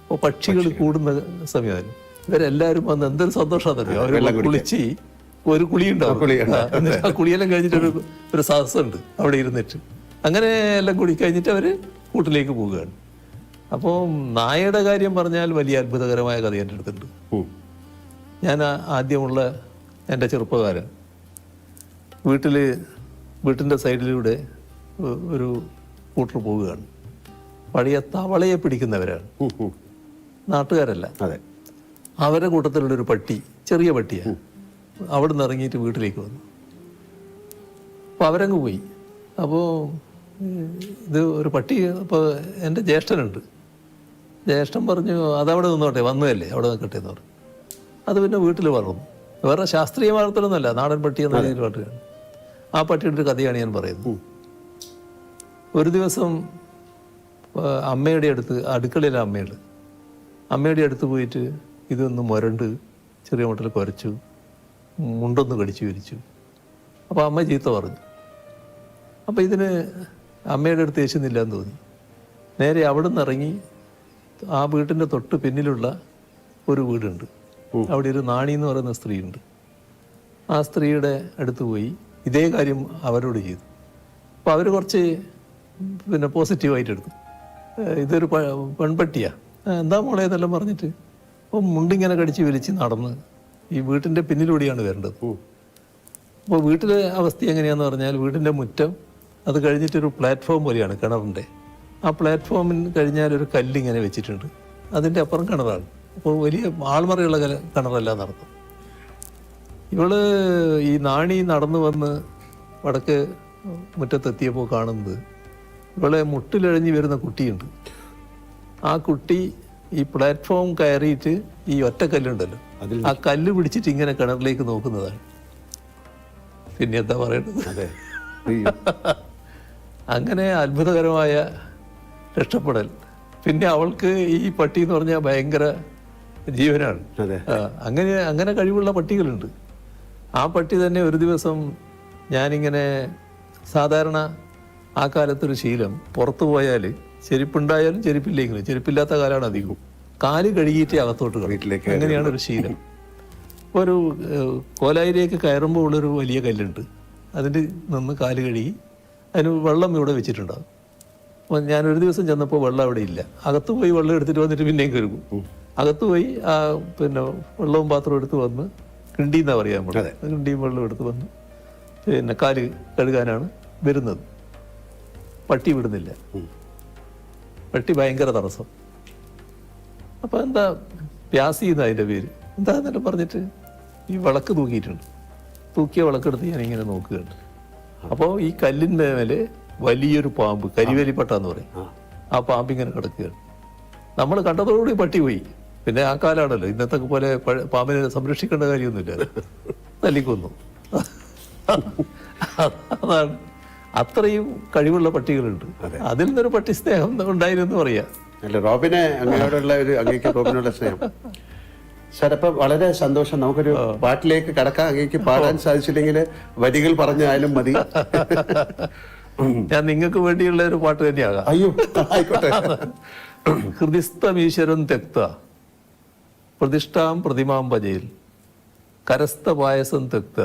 അപ്പോൾ പക്ഷികൾ കൂടുന്ന സമയമായിരുന്നു. ഇവരെല്ലാവരും വന്ന് എന്തൊരു സന്തോഷമാണെന്നറിയോ. അവർ കുളിച്ച് ഒരു കുളിയുണ്ടാവും. എന്നിട്ട് ആ കുളിയെല്ലാം കഴിഞ്ഞിട്ട് ഒരു സദസ്സുണ്ട് അവിടെ ഇരുന്നിട്ട്. അങ്ങനെ എല്ലാം കുളി കഴിഞ്ഞിട്ട് അവർ കൂട്ടിലേക്ക് പോവുകയാണ്. അപ്പോൾ നായയുടെ കാര്യം പറഞ്ഞാൽ വലിയ അത്ഭുതകരമായ കഥ എൻ്റെ അടുത്തുണ്ട്. ഞാൻ ആദ്യമുള്ള എൻ്റെ ചെറുപ്പകാലം വീട്ടിൻ്റെ സൈഡിലൂടെ ഒരു കൂട്ടർ പോവുകയാണ്. പഴയ തവളയെ പിടിക്കുന്നവരാണ്, നാട്ടുകാരല്ല. അതെ. അവരുടെ കൂട്ടത്തിലുള്ള ഒരു പട്ടി, ചെറിയ പട്ടിയാണ്. അവിടെ നിന്ന് ഇറങ്ങിയിട്ട് വീട്ടിലേക്ക് വന്നു. അപ്പോൾ അവരങ്ങ് പോയി. അപ്പോൾ ഇത് ഒരു പട്ടി. അപ്പോൾ എൻ്റെ ജ്യേഷ്ഠനുണ്ട്. ജ്യേഷ്ഠൻ പറഞ്ഞു അതവിടെ നിന്നോട്ടെ, വന്നതല്ലേ അവിടെ നിൽക്കട്ടെ എന്ന് പറഞ്ഞു. അത് പിന്നെ വീട്ടിൽ വളർന്നു. വേറെ ശാസ്ത്രീയ വളർത്തലൊന്നുമല്ല, നാടൻ പട്ടി എന്ന രീതിയിൽ വളർത്തുകയാണ്. ആ പട്ടിയുടെ ഒരു കഥയാണ് ഞാൻ പറയുന്നത്. ഒരു ദിവസം അമ്മയുടെ അടുത്ത്, അടുക്കളയിലെ അമ്മയുടെ അടുത്ത് പോയിട്ട് ഇതൊന്ന് മുരണ്ട് ചെറിയ മട്ടിൽ കുരച്ചു, മുണ്ടൊന്ന് കടിച്ചു വിരിച്ചു. അപ്പോൾ അമ്മ ചീത്ത പറഞ്ഞു. അപ്പോൾ ഇതിന് അമ്മയുടെ അടുത്ത് യേശുന്നില്ല എന്ന് തോന്നി. നേരെ അവിടെ നിന്ന് ഇറങ്ങി ആ വീട്ടിൻ്റെ തൊട്ട് പിന്നിലുള്ള ഒരു വീടുണ്ട്. അവിടെ ഒരു നാണി എന്ന് പറയുന്ന സ്ത്രീയുണ്ട്. ആ സ്ത്രീയുടെ അടുത്ത് പോയി ഇതേ കാര്യം അവരോട് ചെയ്തു. അപ്പോൾ അവർ കുറച്ച് പിന്നെ പോസിറ്റീവായിട്ട് എടുത്തു. ഇതൊരു പെൺപട്ടിയാണ്, എന്താ മോളെ എന്നെല്ലാം പറഞ്ഞിട്ട് അപ്പോൾ മുണ്ടിങ്ങനെ കടിച്ച് വലിച്ച് നടന്ന് ഈ വീട്ടിൻ്റെ പിന്നിലൂടെയാണ് വരേണ്ടത്. അപ്പോൾ വീട്ടിലെ അവസ്ഥ എങ്ങനെയാണെന്ന് പറഞ്ഞാൽ വീടിൻ്റെ മുറ്റം അത് കഴിഞ്ഞിട്ടൊരു പ്ലാറ്റ്ഫോം പോലെയാണ് കിണറിൻ്റെ. ആ പ്ലാറ്റ്ഫോമിൽ കഴിഞ്ഞാൽ ഒരു കല്ലിങ്ങനെ വെച്ചിട്ടുണ്ട്. അതിൻ്റെ അപ്പുറം കിണറാണ്. അപ്പോൾ വലിയ ആൾമറയുള്ള കിണറല്ല നടത്തും. ഇവള് ഈ നാണി നടന്നു വന്ന് വടക്ക് മുറ്റത്തെത്തിയപ്പോൾ കാണുന്നത് ഇവളെ മുട്ടിലഴഞ്ഞ് വരുന്ന കുട്ടിയുണ്ട്. ആ കുട്ടി ഈ പ്ലാറ്റ്ഫോം കയറിയിട്ട് ഈ ഒറ്റക്കല്ലുണ്ടല്ലോ, ആ കല്ല് പിടിച്ചിട്ട് ഇങ്ങനെ കിണറിലേക്ക് നോക്കുന്നതാണ്. പിന്നെ എന്താ പറയേണ്ടത്? അങ്ങനെ അത്ഭുതകരമായ രക്ഷപ്പെടൽ. പിന്നെ അവൾക്ക് ഈ പട്ടി എന്ന് പറഞ്ഞാൽ ഭയങ്കര ജീവനാണ്. അങ്ങനെ കഴിവുള്ള പട്ടികളുണ്ട്. ആ പട്ടി തന്നെ ഒരു ദിവസം ഞാനിങ്ങനെ സാധാരണ ആ കാലത്തൊരു ശീലം, പുറത്തു പോയാൽ ചെരുപ്പുണ്ടായാലും ചെരുപ്പില്ലെങ്കിലും, ചെരുപ്പില്ലാത്ത കാലമാണ് അധികവും, കാല് കഴുകിയിട്ടേ അകത്തോട്ട് വീട്ടിലേക്ക്. അങ്ങനെയാണ് ഒരു ശീലം. ഇപ്പോൾ ഒരു കോലായിലേക്ക് കയറുമ്പോൾ ഉള്ളൊരു വലിയ കല്ലുണ്ട്, അതിൻ്റെ നിന്ന് കാല് കഴുകി അതിന് വെള്ളം ഇവിടെ വെച്ചിട്ടുണ്ടാകും. അപ്പോൾ ഞാനൊരു ദിവസം ചെന്നപ്പോൾ വെള്ളം അവിടെ ഇല്ല. അകത്ത് പോയി വെള്ളം എടുത്തിട്ട് വന്നിട്ട് പിന്നെയും കഴുകും. അകത്ത് പോയി പിന്നെ വെള്ളവും പാത്രവും എടുത്ത് വന്ന് കിണ്ടിന്നാണ് പറയാൻ പറ്റും, കിണ്ടിയും വെള്ളം എടുത്ത് വന്ന് പിന്നെ കാല് കഴുകാനാണ് വരുന്നത്. പട്ടി വിടുന്നില്ല. പട്ടി ഭയങ്കര തടസ്സം. അപ്പോൾ എന്താ പ്യാസി എന്ന് അതിൻ്റെ പേര്, എന്താന്നെല്ലാം പറഞ്ഞിട്ട് ഈ വിളക്ക് തൂക്കിയിട്ടുണ്ട്. തൂക്കിയ വിളക്കെടുത്ത് ഞാനിങ്ങനെ നോക്കുകയാണ്. അപ്പോൾ ഈ കല്ലിൻ്റെ മേലെ വലിയൊരു പാമ്പ്, കരിവേലിപ്പട്ടാന്ന് പറയും, ആ പാമ്പിങ്ങനെ കിടക്കുകയാണ്. നമ്മൾ കണ്ടതോടുകൂടി പട്ടി പോയി. പിന്നെ ആ കാലാണല്ലോ, ഇന്നത്തെ പോലെ പാമ്പിനെ സംരക്ഷിക്കേണ്ട കാര്യമൊന്നുമില്ല, തല്ലിക്കൊന്നു. അതാണ്, അത്രയും കഴിവുള്ള പട്ടികളുണ്ട്. അതിൽ നിന്നൊരു പട്ടി സ്നേഹം ഉണ്ടായിരുന്നു പറയാം. അല്ല, റോബിനെ അങ്ങനെയോടുള്ള ഒരു അങ്ങേക്ക് റോബിനോടുള്ള സ്നേഹം. സാർ, അപ്പം വളരെ സന്തോഷം. നമുക്കൊരു പാട്ടിലേക്ക് കടക്കാൻ. അങ്ങേക്ക് പാടാൻ സാധിച്ചില്ലെങ്കിൽ വരികൾ പറഞ്ഞാലും മതി. ഞാൻ നിങ്ങൾക്ക് വേണ്ടിയുള്ള ഒരു പാട്ട് തന്നെയാകാം. അയ്യോ, ആയിക്കോട്ടെ. ഹൃദിസ്ഥമീശ്വരം തെക്ത പ്രതിഷ്ഠാം പ്രതിമാം ഭജയിൽ കരസ്ഥ പായസം തെക്ത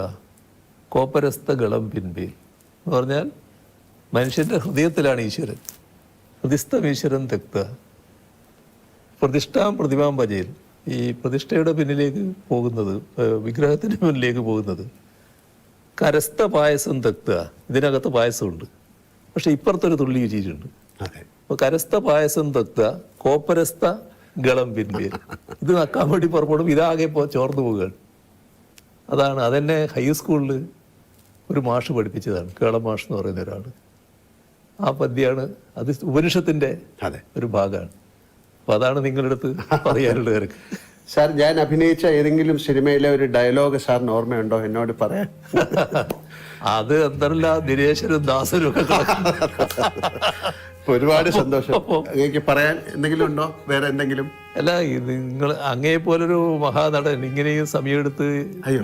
കോപ്പരസ്ഥ ഗളം പിൻപേൽ എന്ന് പറഞ്ഞാൽ മനുഷ്യന്റെ ഹൃദയത്തിലാണ് ഈശ്വരൻ. ഹൃദിസ്ഥമീശ്വരം തെക്ത പ്രതിഷ്ഠാം പ്രതിമാം ഭജയിൽ, ഈ പ്രതിഷ്ഠയുടെ പിന്നിലേക്ക് പോകുന്നത്, വിഗ്രഹത്തിന് മുന്നിലേക്ക് പോകുന്നത്. കരസ്ഥ പായസം തെക്ത, ഇതിനകത്ത് പായസമുണ്ട്, പക്ഷെ ഇപ്പുറത്തൊരു തുള്ളി വെച്ചിട്ടുണ്ട്. അപ്പൊ കരസ്ഥ പായസം തെക്ത കോപ്പരസ്ഥ ഗളം പിൻപേൽ, ഇത് നക്കാൻ വേണ്ടി പുറപ്പെടും. ഇതാകെ ചോർന്നു പോവുകയാണ്. അതാണ്, അതെന്നെ ഹൈസ്കൂളിൽ ഒരു മാഷ് പഠിപ്പിച്ചതാണ്, കേളം മാഷ് എന്ന് പറയുന്ന ഒരാൾ. ആ പദ്യമാണ്, അത് ഉപനിഷത്തിന്റെ ഒരു ഭാഗമാണ്. അപ്പൊ അതാണ് നിങ്ങളുടെ അടുത്ത് പറയാനുള്ളത്. എനിക്ക് സാർ, ഞാൻ അഭിനയിച്ച ഏതെങ്കിലും സിനിമയിലെ ഒരു ഡയലോഗ് സാറിന് ഓർമ്മയുണ്ടോ എന്നോട് പറയാൻ? അത് എന്തല്ല ദിനേശനും ദാസനും ഒക്കെ കിടക്കുന്നു. ഇപ്പൊ ഒരുപാട് സന്തോഷം. അങ്ങേക്ക് പറയാൻ എന്തെങ്കിലും ഉണ്ടോ, വേറെ എന്തെങ്കിലും? അല്ല, നിങ്ങൾ അങ്ങേ പോലൊരു മഹാനടൻ ഇങ്ങനെയും സമയമെടുത്ത്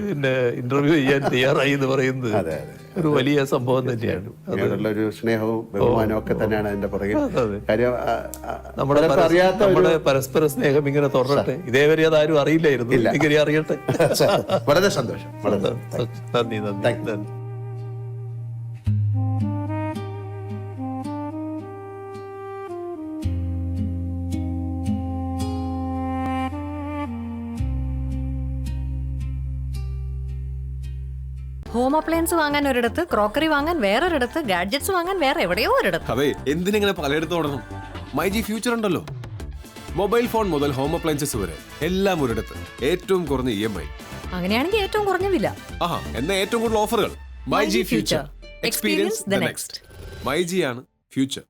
പിന്നെ ഇന്റർവ്യൂ ചെയ്യാൻ തയ്യാറായി എന്ന് പറയുന്നത് അതെ അതെ, ഒരു വലിയ സംഭവം തന്നെയാണ്. അങ്ങനെയുള്ള ഒരു സ്നേഹവും ബഹുമാനവും ഒക്കെ തന്നെയാണ് അതിന്റെ പുറകിൽ. അതെ. കാര്യം നമ്മുടെ പലർക്കും അറിയാത്ത നമ്മുടെ പരസ്പര സ്നേഹം ഇങ്ങനെ തുടരട്ടെ. ഇതേവരെ അതാരും അറിയില്ലായിരുന്നു, ഇങ്ങനെ അറിയട്ടെ. വളരെ സന്തോഷം. വളരെ നന്ദി നന്ദി നന്ദി. ഹോം അപ്ലയൻസ് വാങ്ങാൻ ഒരിടത്ത്, ക്രോക്കറി വാങ്ങാൻ വേറൊരിടത്ത്, ഗാഡ്ജറ്റ്സ് വാങ്ങാൻ വേറെ എവിടെയോ ഒരിടത്ത്. അതെ, എന്തിനെങ്ങനെ പലയിടത്ത് ഓടണം? മൈജി ഫ്യൂച്ചർ ഉണ്ടല്ലോ. മൊബൈൽ ഫോൺ മുതൽ ഹോം അപ്ലയൻസസ് വരെ എല്ലാം ഒരിടത്ത്, ഏറ്റവും കുറഞ്ഞ EMI. അങ്ങനെയാണെങ്കിൽ ഏറ്റവും കുറഞ്ഞ വില. ആഹാ, എന്നാ ഏറ്റവും കൂടുതൽ ഓഫറുകൾ. MyG future, experience the next. MyG ആണ് ഫ്യൂച്ചർ.